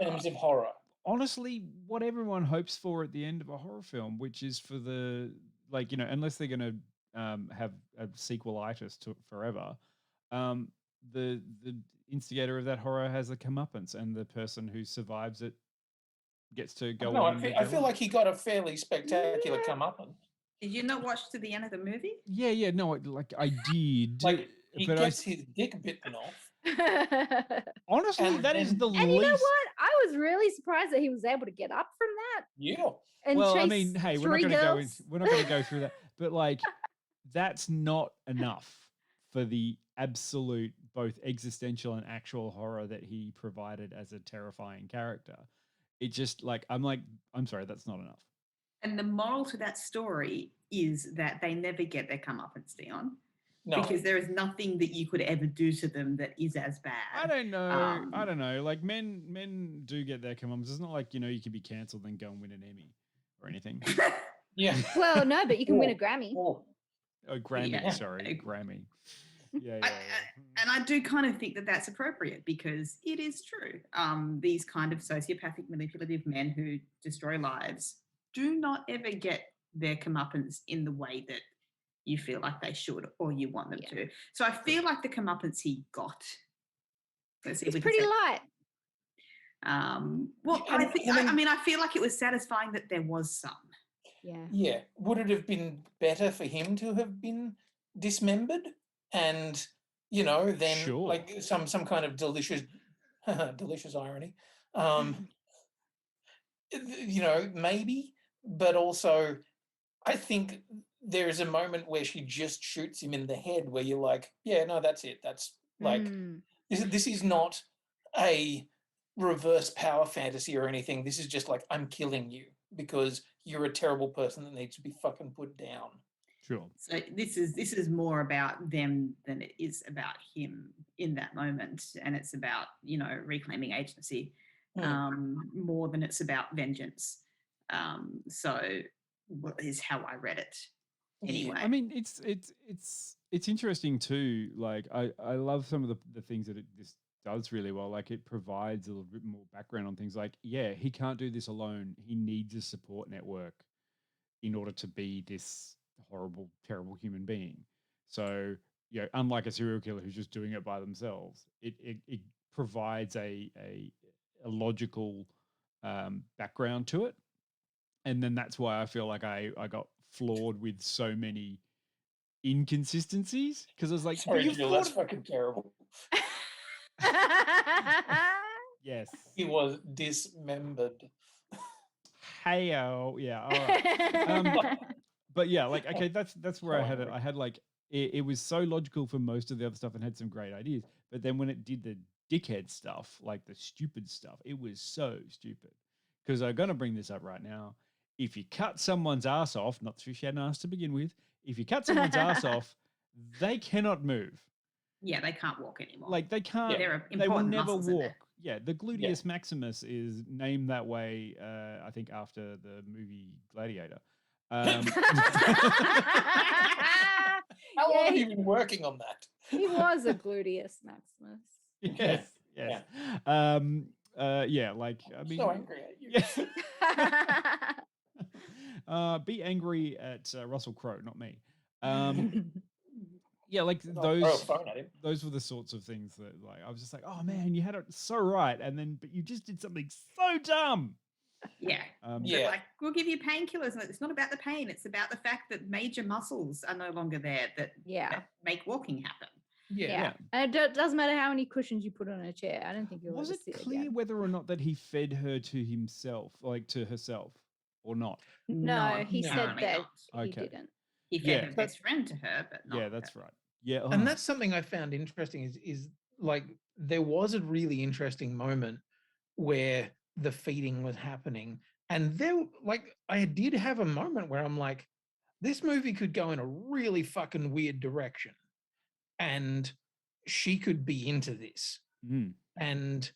terms of horror? honestly, what everyone hopes for at the end of a horror film, which is for the, like, unless they're going to have a sequelitis to forever, the instigator of that horror has a comeuppance, and the person who survives it gets to go No, on. I and feel, live I their feel life. like he got a fairly spectacular comeuppance. Did you not watch to the end of the movie? Yeah, no, like I did, Like he but gets his dick bitten off. honestly, and that is then- the And least. you know what? I was really surprised that he was able to get up from that Yeah. and Well, chase I mean, hey, we're not three going to go girls. we're not going to go through that, but like, that's not enough for the absolute both existential and actual horror that he provided as a terrifying character. It just I'm sorry, that's not enough. And the moral to that story is that they never get their comeuppance, Dion, No. because there is nothing that you could ever do to them that is as bad. I don't know. I Um, don't know. Like men do get their comeuppance. It's not like you could be cancelled and go and win an Emmy or anything. Yeah. Well, no, but you can win a Oh, Grammy. oh. Oh, Grammy. Yeah. Sorry, Grammy. Yeah. And I do kind of think that that's appropriate because it is true. These kind of sociopathic, manipulative men who destroy lives do not ever get their comeuppance in the way that you feel like they should or you want them Yeah. to. So I feel like the comeuppance he got. Let's see if It's we can pretty say- light. Well, Yeah, I mean, I feel like it was satisfying that there was some. Yeah. Yeah. Would it have been better for him to have been dismembered and, then Sure. like some kind of delicious irony. Maybe, but also I think there is a moment where she just shoots him in the head where you're like, yeah, no, that's it. That's like, Mm. this is not a reverse power fantasy or anything. This is just like, I'm killing you. because you're a terrible person that needs to be fucking put down. Sure. So this is more about them than it is about him in that moment, and it's about reclaiming agency more than it's about vengeance. So is how I read it. Anyway, I mean, it's interesting too. Like I love some of the things that this does really well. Like it provides a little bit more background on things. Like he can't do this alone. He needs a support network in order to be this horrible, terrible human being. So unlike a serial killer who's just doing it by themselves, it provides a logical background to it, and then that's why I feel like I got floored with so many inconsistencies because I was like, Sorry, Jill, that's fucking terrible. Yes, He was dismembered. Hey-o, yeah, all right. But yeah, like okay, that's where I had it. I had like it was so logical for most of the other stuff and had some great ideas, but then when it did the dickhead stuff, like the stupid stuff, it was so stupid. Because I'm gonna bring this up right now. If you cut someone's ass off, not through she had an ass to begin with, if you cut someone's ass off, they cannot move. yeah, they can't walk anymore. Like they can't. There are They will important never muscles in walk. there. Yeah, the gluteus maximus is named that way. I think after the movie Gladiator. How long have you been working on that? He was a gluteus maximus. Yes. Yes. Yeah. Like I mean. So angry at you. Yeah. Be angry at Russell Crowe, not me. Yeah, like Throw a phone at him. those were the sorts of things that like I was just like, oh man, you had it so right, and then but you just did something so dumb. Yeah. Yeah. Like, we'll give you painkillers. It's not about the pain. It's about the fact that major muscles are no longer there that make walking happen. Yeah. And it doesn't matter how many cushions you put on a chair. I don't think you'll Was ever it see it clear again. whether or not that he fed her to himself, like to herself, or not? No, he said apparently that not. he Okay. didn't. He fed Yeah. her best friend to her, but not Yeah, her. that's right. Yeah, And that's something I found interesting is like there was a really interesting moment where the feeding was happening. And there, like, I did have a moment where I'm like, this movie could go in a really fucking weird direction. And she could be into this. And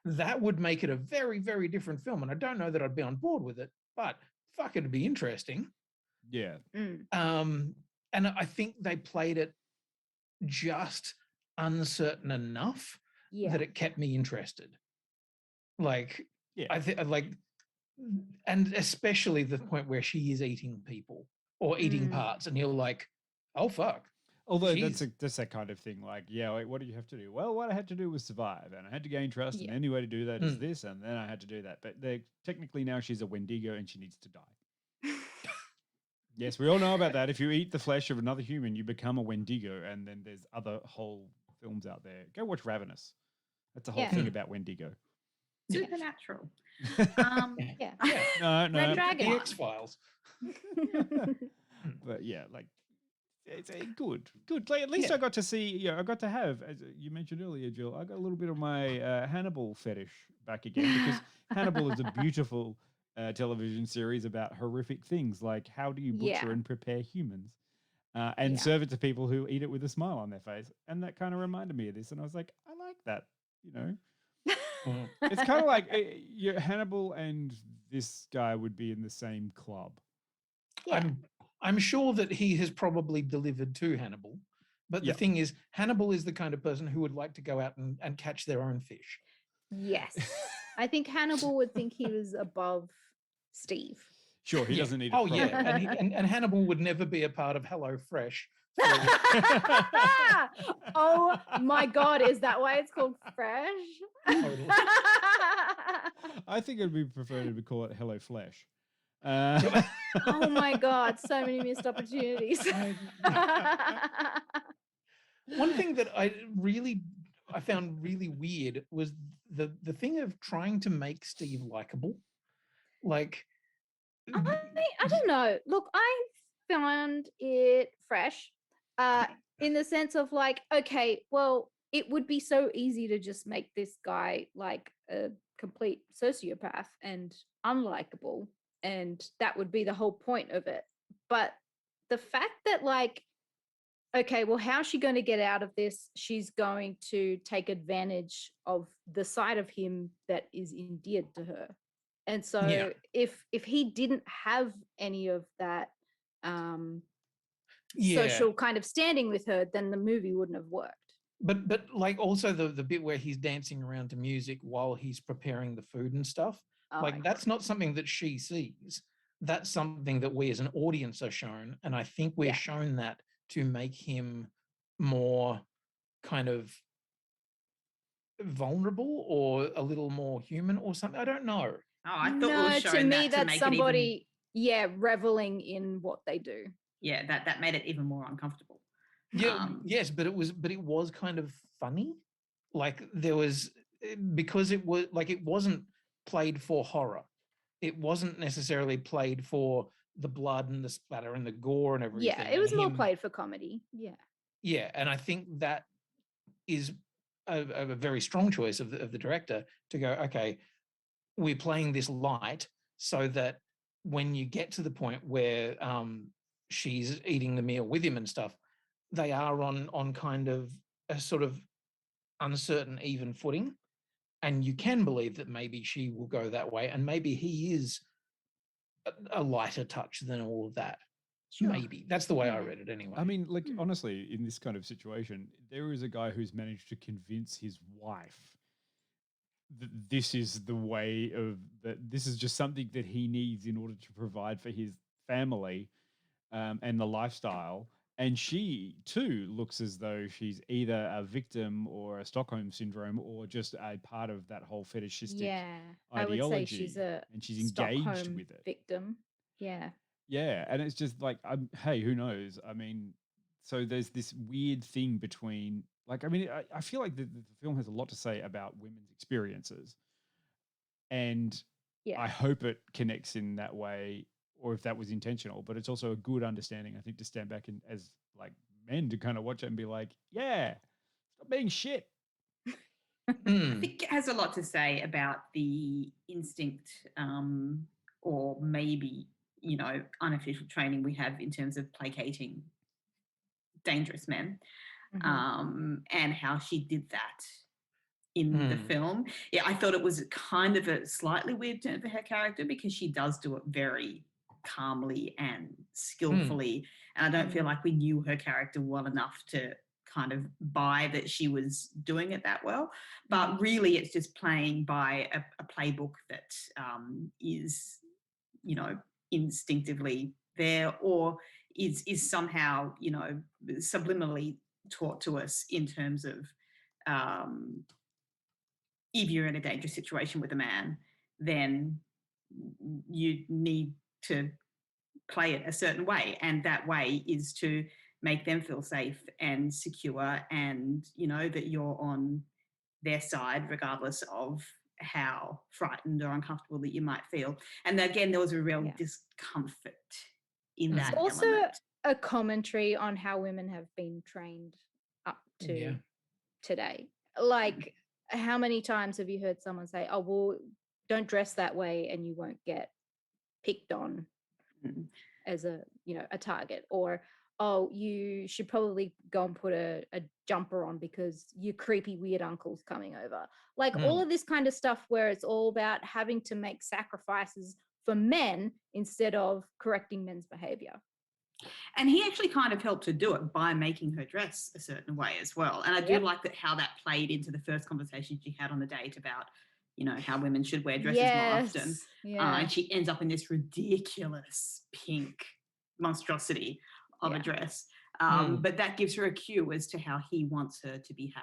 that would make it a very, very different film. And I don't know that I'd be on board with it, but fuck, it'd be interesting. Yeah. And I think they played it just uncertain enough that it kept me interested. Like, I think like, and especially the point where she is eating people or eating parts, and you're like, oh fuck. Although that's that kind of thing. Like, yeah, like, what do you have to do? Well, what I had to do was survive, and I had to gain trust, and the only way to do that is this, and then I had to do that. But technically now she's a Wendigo, and she needs to die. Yes, we all know about that. If you eat the flesh of another human, you become a Wendigo, and then there's other whole films out there. Go watch Ravenous. That's a whole thing about Wendigo. Supernatural. No. Red Dragon. The X-Files. But yeah, like it's good. Like, at least I got to see. I got to have, as you mentioned earlier, Jill. I got a little bit of my Hannibal fetish back again because Hannibal is a beautiful television series about horrific things like how do you butcher and prepare humans and serve it to people who eat it with a smile on their face. And that kind of reminded me of this, and I was like, I like that. It's kind of like Hannibal and this guy would be in the same club. I'm sure that he has probably delivered to Hannibal, but the thing is, Hannibal is the kind of person who would like to go out and catch their own fish. Yes. I think Hannibal would think he was above Steve. Sure, he doesn't need. And Hannibal would never be a part of Hello Fresh. Oh my God, is that why it's called Fresh? I think it'd be preferred to call it Hello Flesh. Oh my God, so many missed opportunities. One thing that I found really weird was the thing of trying to make Steve likable. Like, I don't know. Look, I found it fresh in the sense of like, okay, well, it would be so easy to just make this guy like a complete sociopath and unlikable. and that would be the whole point of it. But the fact that, like, okay, well, how's she going to get out of this? She's going to take advantage of the side of him that is endeared to her. And so Yeah. if he didn't have any of that Yeah. social kind of standing with her, then the movie wouldn't have worked. But like also the bit where he's dancing around to music while he's preparing the food and stuff, Oh, like that's not something that she sees. That's something that we as an audience are shown, and I think we're Yeah. shown that to make him more kind of vulnerable or a little more human or something. I don't know. Oh, I thought no, we were to showing me, that to that's make somebody, reveling in what they do. that made it even more uncomfortable. Yeah, yes, but it was kind of funny. Like there was, because it was like, it wasn't played for horror. It wasn't necessarily played for the blood and the splatter and the gore and everything. Yeah, it and was more him- played for comedy. Yeah. Yeah, and I think that is a very strong choice of the director to go, okay, we're playing this light so that when you get to the point where she's eating the meal with him and stuff, they are on kind of a sort of uncertain, even footing. And you can believe that maybe she will go that way, and maybe he is a lighter touch than all of that. Sure. Maybe. That's the way I Yeah. read it anyway. I mean, like, honestly, in this kind of situation, there is a guy who's managed to convince his wife that this is the way of that. This is just something that he needs in order to provide for his family and the lifestyle. And she too looks as though she's either a victim or a Stockholm syndrome or just a part of that whole fetishistic Yeah. I ideology. would say she's a and she's engaged Stockholm with it. victim. Yeah. Yeah, and it's just like, hey, who knows? I mean, so there's this weird thing between, like, I mean, I feel like the film has a lot to say about women's experiences, and Yeah. I hope it connects in that way, or if that was intentional. But it's also a good understanding, I think, to stand back and as like men to kind of watch it and be like, yeah, stop being shit. I think it has a lot to say about the instinct or maybe, unofficial training we have in terms of placating dangerous men, and how she did that in the film. Yeah, I thought it was kind of a slightly weird turn for her character because she does do it very calmly and skillfully. And I don't feel like we knew her character well enough to kind of buy that she was doing it that well. But really, it's just playing by a playbook that is, instinctively there, or is somehow, subliminally taught to us in terms of if you're in a dangerous situation with a man, then you need to play it a certain way, and that way is to make them feel safe and secure, and that you're on their side regardless of how frightened or uncomfortable that you might feel. And again, there was a real discomfort in that It's also element. a commentary on how women have been trained up to today. Like, how many times have you heard someone say, oh, well, don't dress that way and you won't get picked on as a target, or oh, you should probably go and put a jumper on because your creepy weird uncle's coming over. Like all of this kind of stuff where it's all about having to make sacrifices for men instead of correcting men's behavior. And he actually kind of helped her do it by making her dress a certain way as well. And I do like that how that played into the first conversation she had on the date about, how women should wear dresses more often. And she ends up in this ridiculous pink monstrosity of a dress. But that gives her a cue as to how he wants her to behave.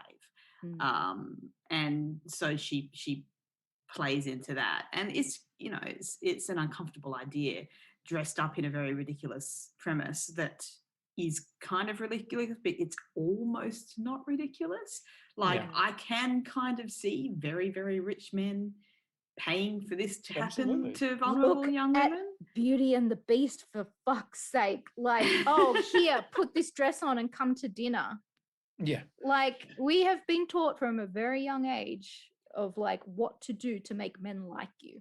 And so she plays into that. And it's, it's an uncomfortable idea dressed up in a very ridiculous premise that is kind of ridiculous, but it's almost not ridiculous. Like I can kind of see very, very rich men paying for this to happen to vulnerable young women. Beauty and the Beast, for fuck's sake. Like, oh, here, put this dress on and come to dinner. Yeah. Like, we have been taught from a very young age of like what to do to make men like you.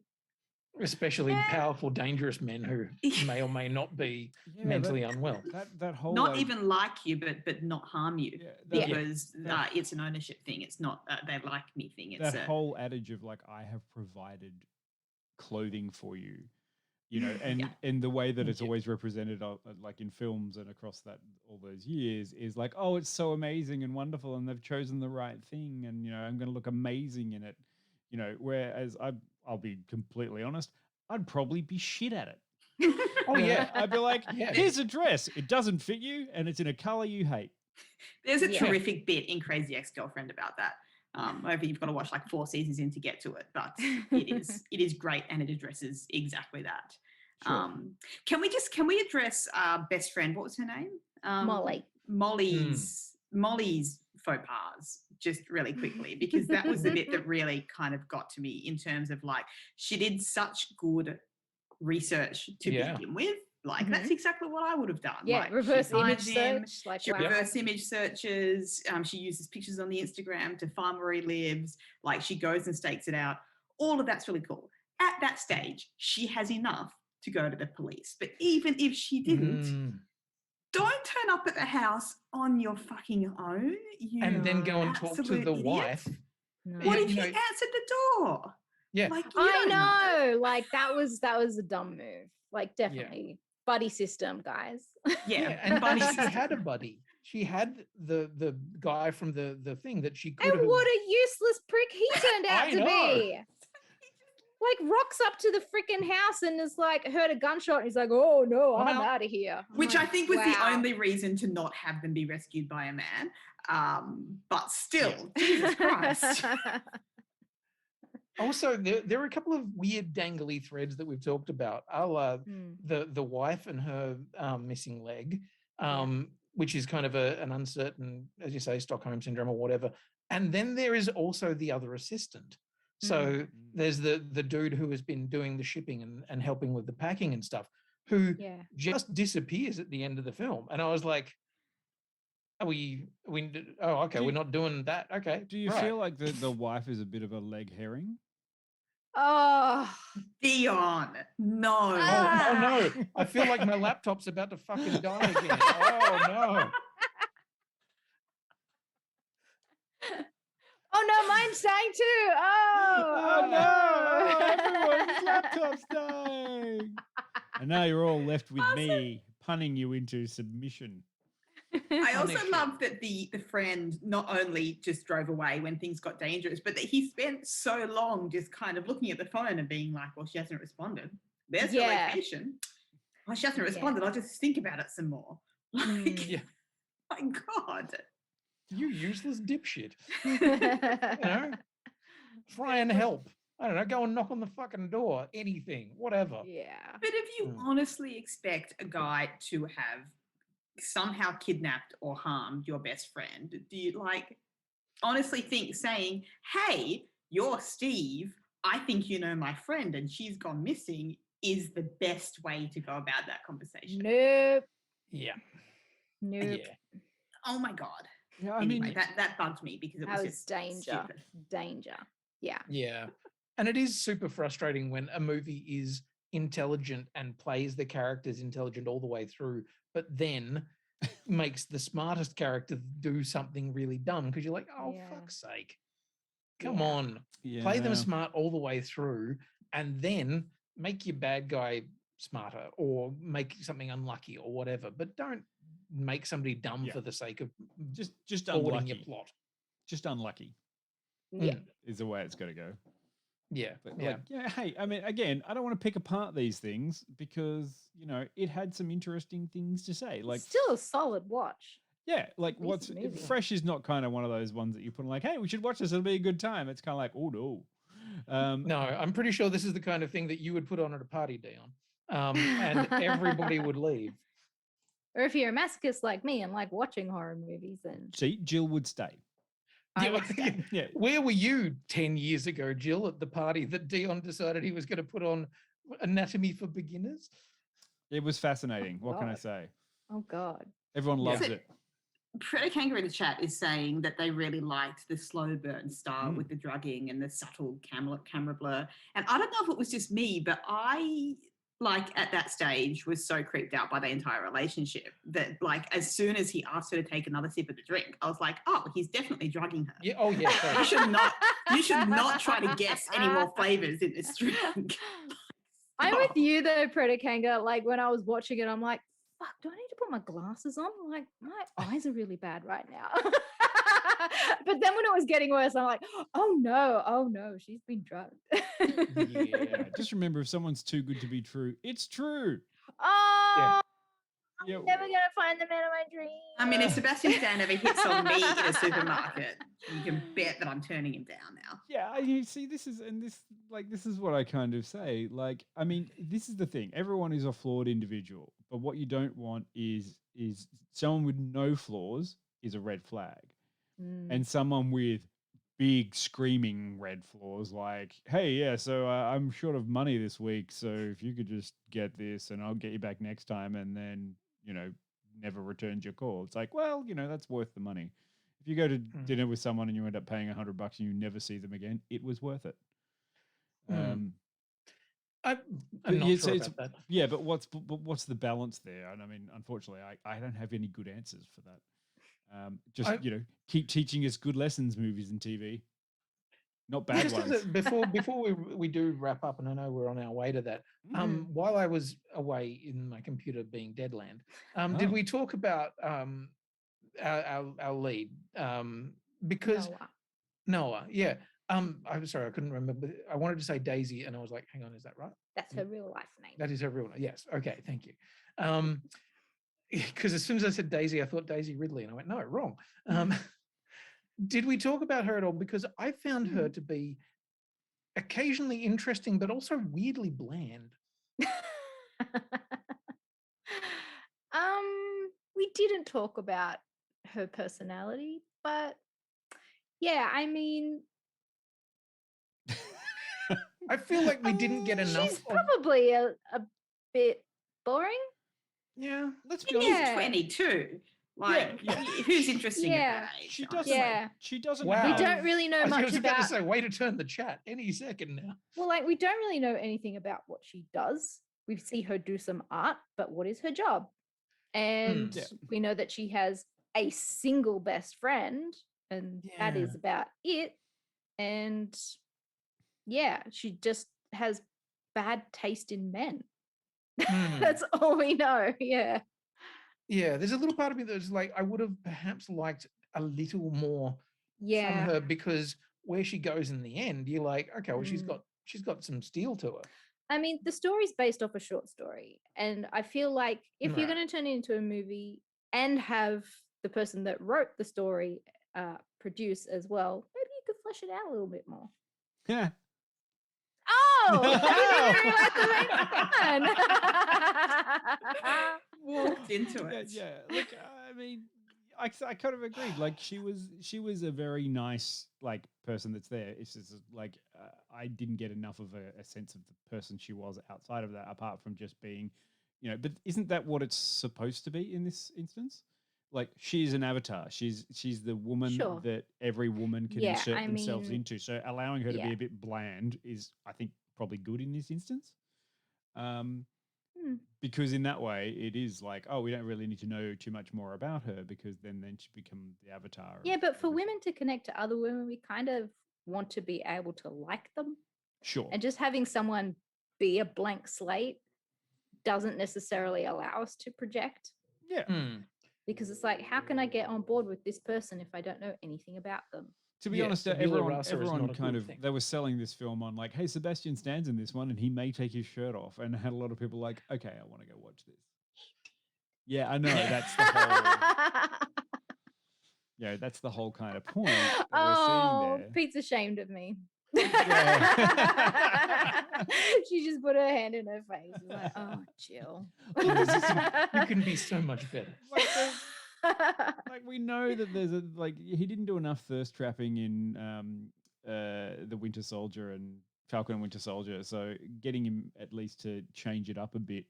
especially Yeah. powerful, dangerous men who may or may not be Yeah, mentally unwell. That whole Not even like you, but not harm you, that- because that- it's an ownership thing. It's not they like me thing. It's that whole adage of like, I have provided clothing for you, and the way that it's always represented like in films and across that all those years is like, oh, it's so amazing and wonderful and they've chosen the right thing, and I'm going to look amazing in it, whereas I'll be completely honest, I'd probably be shit at it. Oh yeah, I'd be like, Yeah. here's a dress, it doesn't fit you and it's in a color you hate. There's a Yeah. terrific bit in Crazy Ex-Girlfriend about that. Maybe you've got to watch like 4 seasons in to get to it, but it is great, and it addresses exactly that. Sure. Can we address best friend? What was her name? Molly. Molly's faux pas just really quickly, because that was the bit that really kind of got to me in terms of like, she did such good research to Yeah. begin with. Like that's exactly what I would have done. Yeah, like, she reverse image finds him, search. Like, she wow. reverse image searches. She uses pictures on the Instagram to find where he lives. Like she goes and stakes it out. All of that's really cool. At that stage, she has enough to go to the police. But even if she didn't, don't turn up at the house on your fucking own. You and then go and talk to absolute the idiot. wife. No. What Yeah, if you he know- answered the door? Yeah, Like you I don't know. Like that was a dumb move. Like definitely buddy system, guys. Yeah, and buddy she system. had a buddy. She had the guy from the thing that she could And have. what a useless prick he turned out I to know. be. Like rocks up to the freaking house and is like heard a gunshot and he's like, oh no, I'm Well, out of here. I'm Which I like, think was the wow. only reason to not have them be rescued by a man. But still, Jesus Christ. Also, there are a couple of weird dangly threads that we've talked about. Hmm. The wife and her missing leg, which is kind of an uncertain, as you say, Stockholm syndrome or whatever. And then there is also the other assistant. So there's the dude who has been doing the shipping and helping with the packing and stuff, who Yeah. just disappears at the end of the film. And I was like, oh, okay, we're not doing that. Okay. Do you right. feel like the wife is a bit of a leg herring? Oh, Dion, no. Oh no! I feel like my laptop's about to fucking die again. Oh no! oh no, mine's dying too. Oh, Everyone's laptop's dying. And now you're all left with me punning you into submission. I also Punishing. love that the friend not only just drove away when things got dangerous, but that he spent so long just kind of looking at the phone and being like, well, she hasn't responded. There's her Yeah. location. Well, she hasn't responded. I'll just think about it some more. Like, Yeah. my God. You useless dipshit. You know, try and help. I don't know. Go and knock on the fucking door. Anything. Whatever. Yeah. But if you honestly expect a guy to have somehow kidnapped or harmed your best friend, do you like honestly think saying, hey, you're Steve, I think you know my friend and she's gone missing is the best way to go about that conversation? Nope. Yeah. Nope. Yeah. Oh my God. Yeah, I Anyway, mean, that bugged me because it That was was just danger. stupid. Danger. Yeah. Yeah. And it is super frustrating when a movie is intelligent and plays the characters intelligent all the way through, but then makes the smartest character do something really dumb because you're like, oh, Yeah. fuck's sake. Come Yeah. on. Play them smart all the way through and then make your bad guy smarter or make something unlucky or whatever. But don't make somebody dumb for the sake of just forwarding your unlucky. plot. Just unlucky Yeah. is the way it's got to go. Yeah. But Yeah. like, yeah, hey, I mean, again, I don't want to pick apart these things because, it had some interesting things to say. Like, Still a solid watch. yeah, like Decent what's movie. Fresh is not kind of one of those ones that you put on like, hey, we should watch this. It'll be a good time. It's kind of like, oh no. No, I'm pretty sure this is the kind of thing that you would put on at a party, Dion. And everybody would leave. Or if you're a masochist like me and like watching horror movies, then See, Jill would stay. I Yeah, would stay. Yeah. Where were you 10 years ago, Jill, at the party that Dion decided he was going to put on Anatomy for Beginners? It was fascinating. What can I God. say? Oh God. Everyone loves So- it. Predator Kangaroo in the chat is saying that they really liked the slow burn style with the drugging and the subtle camera blur. And I don't know if it was just me, but I, like, at that stage was so creeped out by the entire relationship that, like, as soon as he asked her to take another sip of the drink, I was like, oh, he's definitely drugging her. Yeah. Oh yeah. You should not try to guess any more flavors in this drink. I'm with you though, Predator Kanga. Like when I was watching it, I'm like, fuck, do I need to put my glasses on? Like my eyes are really bad right now. But then when it was getting worse, I'm like, oh no, she's been drugged. Yeah. Just remember, if someone's too good to be true, it's true. Oh, Yeah. I'm never gonna find the man of my dreams. I mean, if Sebastian Stan ever hits on me in a supermarket, you can bet that I'm turning him down now. Yeah, you see, this is what I kind of say. Like, I mean, this is the thing. Everyone is a flawed individual, but what you don't want is someone with no flaws is a red flag, and someone with big screaming red flaws, like, hey, yeah, so I'm short of money this week, so if you could just get this, and I'll get you back next time, and then never returns your call. It's like, well, that's worth the money. If you go to dinner with someone and you end up paying $100 and you never see them again, it was worth it. I'm But not yeah, sure about that. yeah, but what's the balance there? And I mean, unfortunately, I don't have any good answers for that. Keep teaching us good lessons, movies and TV, not bad Just ones. before we do wrap up, and I know we're on our way to that. While I was away in my computer being Deadland, did we talk about our lead? Because Noah, yeah. I'm sorry, I couldn't remember. I wanted to say Daisy, and I was like, hang on, is that right? That's her real life name. That is her real name. Yes. Okay. Thank you. Because as soon as I said Daisy, I thought Daisy Ridley, and I went, no, wrong. Did we talk about her at all? Because I found her to be occasionally interesting, but also weirdly bland. We didn't talk about her personality, but yeah, I mean, I feel like we didn't get enough. she's probably a bit boring. Yeah, let's be She's honest. 22. Like, who's interesting at that age? She doesn't. Yeah. She doesn't. Wow. We don't really know I much was about to about. say, way to turn the chat any second now. Well, like we don't really know anything about what she does. We see her do some art, but what is her job? And we know that she has a single best friend, and that is about it. And yeah, she just has bad taste in men. That's all we know. Yeah. Yeah, there's a little part of me that's like, I would have perhaps liked a little more from her, because where she goes in the end, you're like, okay, well, she's got some steel to her. I mean, the story's based off a short story, and I feel like if you're going to turn it into a movie and have the person that wrote the story produce as well, maybe you could flesh it out a little bit more. Yeah. Oh, you didn't realize the main one. Walked into it. Yeah. Look, I mean, I kind of agreed. Like, she was a very nice person that's there. It's just like I didn't get enough of a sense of the person she was outside of that, apart from just being, But isn't that what it's supposed to be in this instance? Like, she's an avatar. She's the woman that every woman can insert themselves into. So allowing her to be a bit bland is, I think, probably good in this instance. Because in that way, it is like, oh, we don't really need to know too much more about her, because then she become the avatar. Yeah, but for women to connect to other women, we kind of want to be able to like them. Sure. And just having someone be a blank slate doesn't necessarily allow us to project. Yeah. Because it's like, how can I get on board with this person if I don't know anything about them? To be honest, everyone kind of, they were selling this film on like, hey, Sebastian Stan's in this one and he may take his shirt off. And I had a lot of people like, okay, I want to go watch this. Yeah, I know. That's the whole, that's the whole kind of point that we're seeing there. Pete's ashamed of me. She just put her hand in her face. Like, oh, Jill. You can be so much better. Like, we know that there's he didn't do enough thirst trapping in the Winter Soldier and Falcon and Winter Soldier, so getting him at least to change it up a bit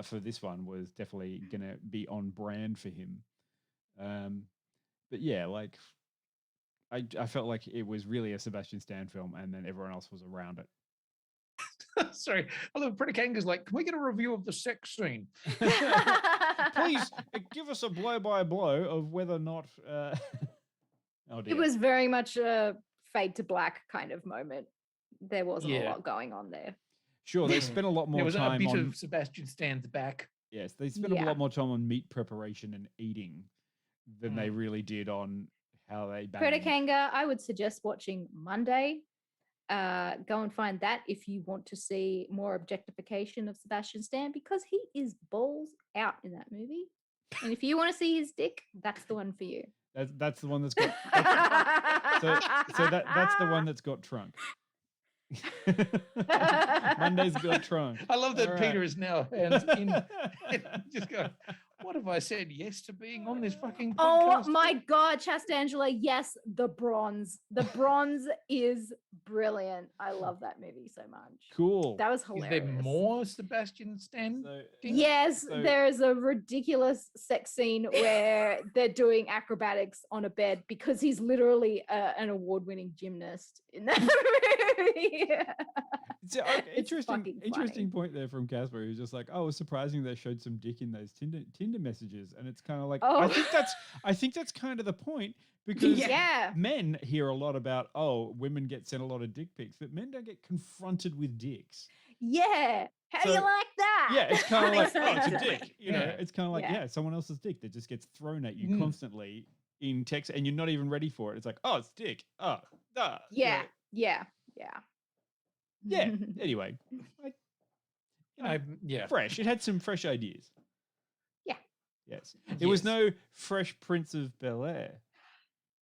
for this one was definitely going to be on brand for him. But yeah, like I felt like it was really a Sebastian Stan film, and then everyone else was around it. Sorry, I love Pretty Kanga's like, can we get a review of the sex scene? Please give us a blow by blow of whether or not. Oh dear. It was very much a fade to black kind of moment. There wasn't a Yeah. lot going on there. Sure, they spent a lot more There was time a bit on. of Sebastian Stan's back. Yes, they spent a Yeah. lot more time on meat preparation and eating than they Mm. really did on how they Pretty banged. Kanga, I would suggest watching Monday. Go and find that if you want to see more objectification of Sebastian Stan, because he is balls out in that movie. And if you want to see his dick, that's the one for you. That's the one that's got. That's the one that's got trunk. Monday's got trunk. I love that All Peter right. is now hands in, just going, what have I said yes to being on this fucking Oh podcast? my God, Chastangela, yes, the bronze. The bronze is brilliant. I love that movie so much. Cool. That was Is hilarious. there more Sebastian Stan? So- Yes, So- there is a ridiculous sex scene where they're doing acrobatics on a bed because he's literally an award-winning gymnast in that movie. So, It's fucking interesting point there from Casper. He was just like, "Oh, it was surprising they showed some dick in those Tinder messages," and it's kind of like, Oh. I think that's kind of the point because Yeah. men hear a lot about, oh, women get sent a lot of dick pics, but men don't get confronted with dicks. Yeah. How do you So- like that? Yeah, it's kind of like, oh, it's a Exactly. dick. You know, Yeah. it's kind of like, Yeah. yeah, someone else's dick that just gets thrown at you Mm. constantly in text, and you're not even ready for it. It's like, oh, it's dick. Oh, duh. You know, Yeah. Yeah. Yeah. yeah. Anyway, like, you know, Yeah. fresh. It had some fresh ideas. Yeah. Yes. It was Yes. no Fresh Prince of Bel-Air.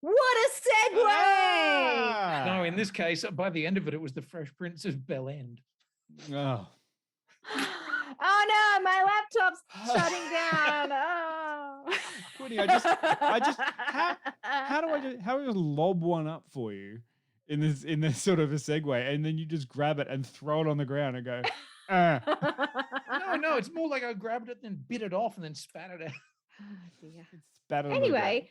What a segue! Ah! No, in this case, by the end of it, it was the Fresh Prince of Bel End. Oh. Oh no, my laptop's shutting down. Oh. Quinny, how do I just lob one up for you in this sort of a segue, and then you just grab it and throw it on the ground and go, No, it's more like I grabbed it, then bit it off, and then spat it out. spat it on the ground. Anyway,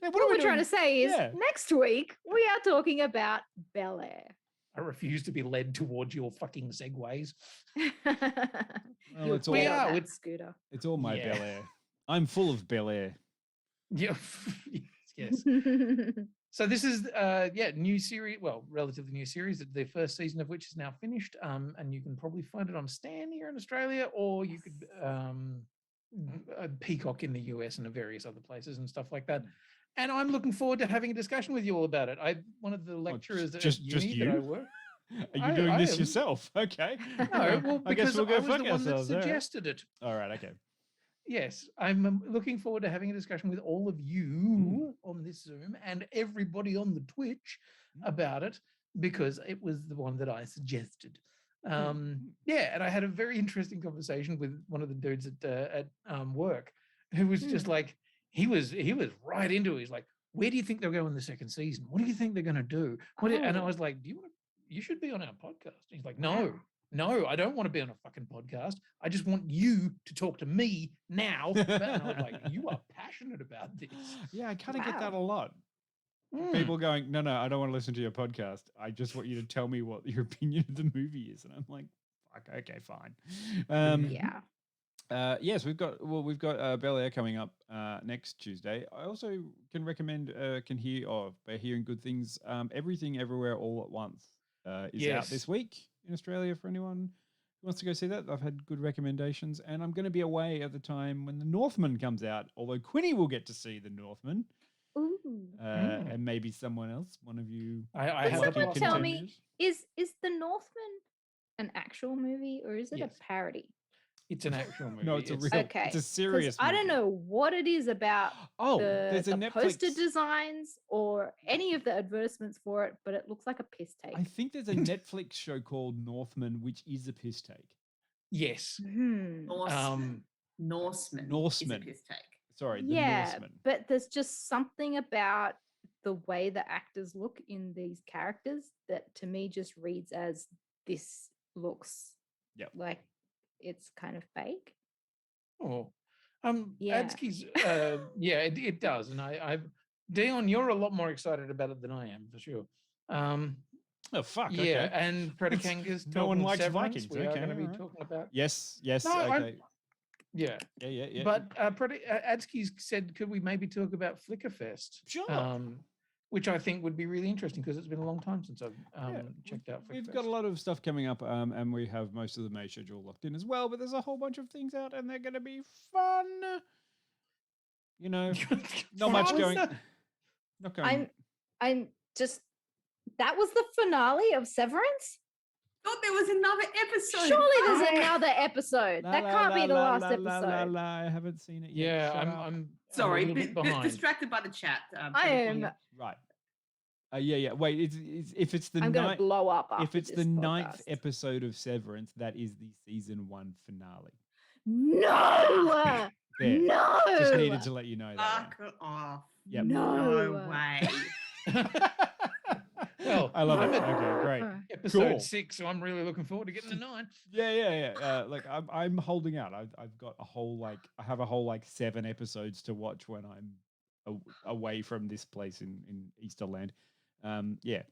Yeah, what are we we're trying doing? to say is Yeah. next week we are talking about Bel Air. I refuse to be led towards your fucking segues. Well, it's We all are, that with- scooter. it's all my Yeah. Bel-Air. I'm full of Bel-Air. Yeah. Yes. So this is new series, well, relatively new series. The first season of which is now finished. And you can probably find it on Stan here in Australia, or you could Peacock in the US and various other places and stuff like that. And I'm looking forward to having a discussion with you all about it. One of the lecturers at just uni that I you? work. Are you doing this am. yourself? Okay. No, well, I guess because we'll go I was fuck the one that ourselves. All right. suggested it. All right. Okay. Yes, I'm looking forward to having a discussion with all of you on this Zoom and everybody on the Twitch about it, because it was the one that I suggested. Yeah, and I had a very interesting conversation with one of the dudes at work, who was just like, he was right into it. He's like, where do you think they'll go in the second season? What do you think they're going to do? And I was like, you should be on our podcast. He's like, no, I don't want to be on a fucking podcast. I just want you to talk to me now. And I was like, you are passionate about this. Yeah, I kind of get that a Wow. lot. Mm. People going, no, I don't want to listen to your podcast. I just want you to tell me what your opinion of the movie is. And I'm like, fuck, okay, fine. Yeah. Yes, we've got Bel Air coming up next Tuesday. I also can recommend, by hearing good things, Everything Everywhere All at Once is out Yes. this week in Australia for anyone who wants to go see that. I've had good recommendations, and I'm going to be away at the time when The Northman comes out, although Quinny will get to see The Northman. Ooh. And maybe someone else, one of you. I Can have someone the tell me, contenders. is The Northman an actual movie or is it Yes. a parody? It's an actual movie. No, it's a real. Okay. It's a 'Cause serious. I don't movie. know what it is about Oh, the, there's a the poster Netflix. designs or any of the advertisements for it, but it looks like a piss take. I think there's a Netflix show called Northman, which is a piss take. Yes. Norseman. Norseman. Norseman. Is a piss take. Sorry, the Yeah, Norseman. but there's just something about the way the actors look in these characters that to me just reads as this looks Yep. like it's kind of fake. Oh, Yeah. Adsky's, yeah, it does, and Dion, you're a lot more excited about it than I am for sure. Oh fuck! Yeah, Okay. and Predakanga's No one talking likes Severance. Vikings. We are Okay, going to be alright. talking about. Yes. No, Okay. Yeah, Yeah. but Adsky's said, could we maybe talk about Flickerfest? Sure. Which I think would be really interesting because it's been a long time since I've checked out Flickerfest. We've got a lot of stuff coming up, and we have most of the May schedule locked in as well. But there's a whole bunch of things out, and they're going to be fun. You know, not much going. Not going. I'm just. That was the finale of Severance. Thought there was another episode. Surely there's another episode. That can't be the last episode. I haven't seen it yet. Yeah, Shut up. I'm Sorry, a little bit behind. distracted by the chat. I am. Right. Yeah. Wait, if it's the I'm gonna blow up. if after it's this the ninth podcast. episode of Severance, that is the season 1 finale. No. There. No. Just needed to let you know that. Fuck off. Yep. No way. Well, I love I'm it. at Okay, great. episode Cool. 6, so I'm really looking forward to getting the 9. Yeah. Like I'm holding out. I've got a whole I have a whole 7 episodes to watch when I'm away from this place in Easterland. Yeah.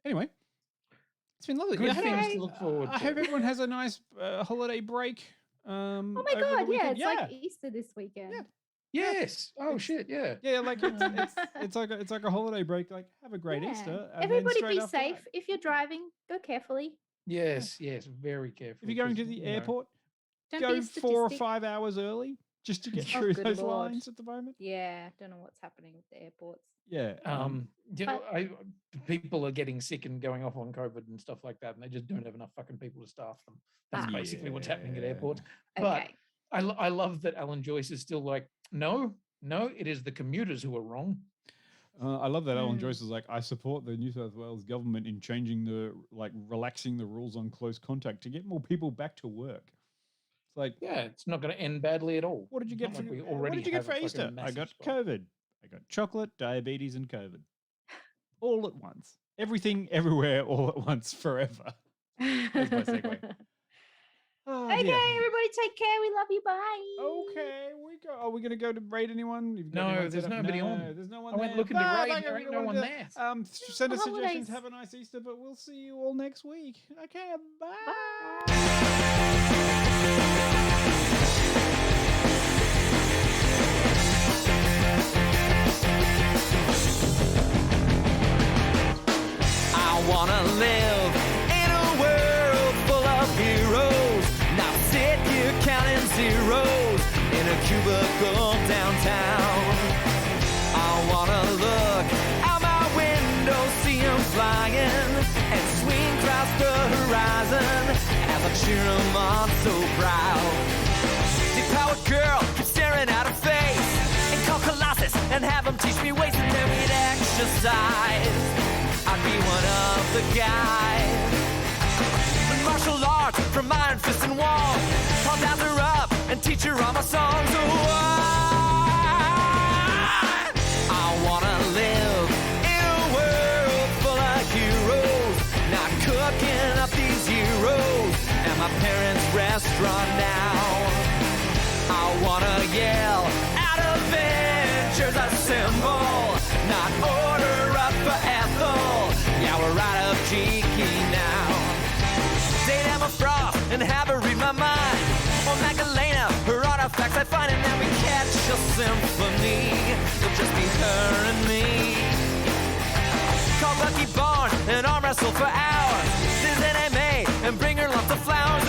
Anyway, it's been lovely. Good Yeah, things to look forward I to. hope everyone has a nice holiday break. Oh my over the god! Yeah, weekend. it's like Easter this weekend. Yeah. Yes. Oh shit. Yeah. Yeah, like it's like a holiday break. Like have a great Yeah. Easter. And then Everybody straight be after safe. that, If you're driving, go carefully. Mm. Yes. Very careful. if you're going to the airport, Don't go be a 4 or statistic. 5 hours early just to get Oh, through good those Lord. lines at the moment. Yeah, don't know what's happening with the airports. Yeah. You know, people are getting sick and going off on COVID and stuff like that, and they just don't have enough fucking people to staff them. That's basically what's happening at airports. But Okay. I love that Alan Joyce is still like, no, it is the commuters who are wrong. I love that Alan Joyce is like, I support the New South Wales government in changing relaxing the rules on close contact to get more people back to work. It's like, Yeah, it's not going to end badly at all. what did you It's get not for like we what already did you get have for a fucking Easter? I massive got spike. COVID. I got chocolate, diabetes, and COVID. All at once. Everything, everywhere, all at once, forever. That's my segue. Oh, Okay, dear. everybody take care. We love you. Bye. Okay, are we gonna go to raid anyone? You've got No, anyone set there's up? nobody No, on. there's no one I went there. looking to Ah, raid, bugger, there we ain't don't no wanna one do there. that. Send us Holidays. suggestions. Have a nice Easter, but we'll see you all next week. Okay, bye. I wanna live in a world full of heroes, not sit here counting zeros in a cubicle downtown. I wanna look out my window, see 'em flying, and swing across the horizon as I cheer 'em on so proud. Deep-powered girl, keep staring at her face, and call Colossus and have 'em teach me ways, and then we'd exercise. I'd be one of the guys. Martial arts from iron fists and walls. I'll dab her up and teach her all my songs. Oh, I wanna live in a world full of heroes, not cooking up these heroes at my parents' restaurant now. I wanna yell out Avengers Assemble, not order up for Ethel. Yeah, we're out of cheeky now. Date Emma Frost and have her read my mind. Or Magdalena, her artifacts I find, and then we catch a symphony. It'll just be her and me. Call Bucky Barnes and arm wrestle for hours. This MMA and bring her lots of flowers.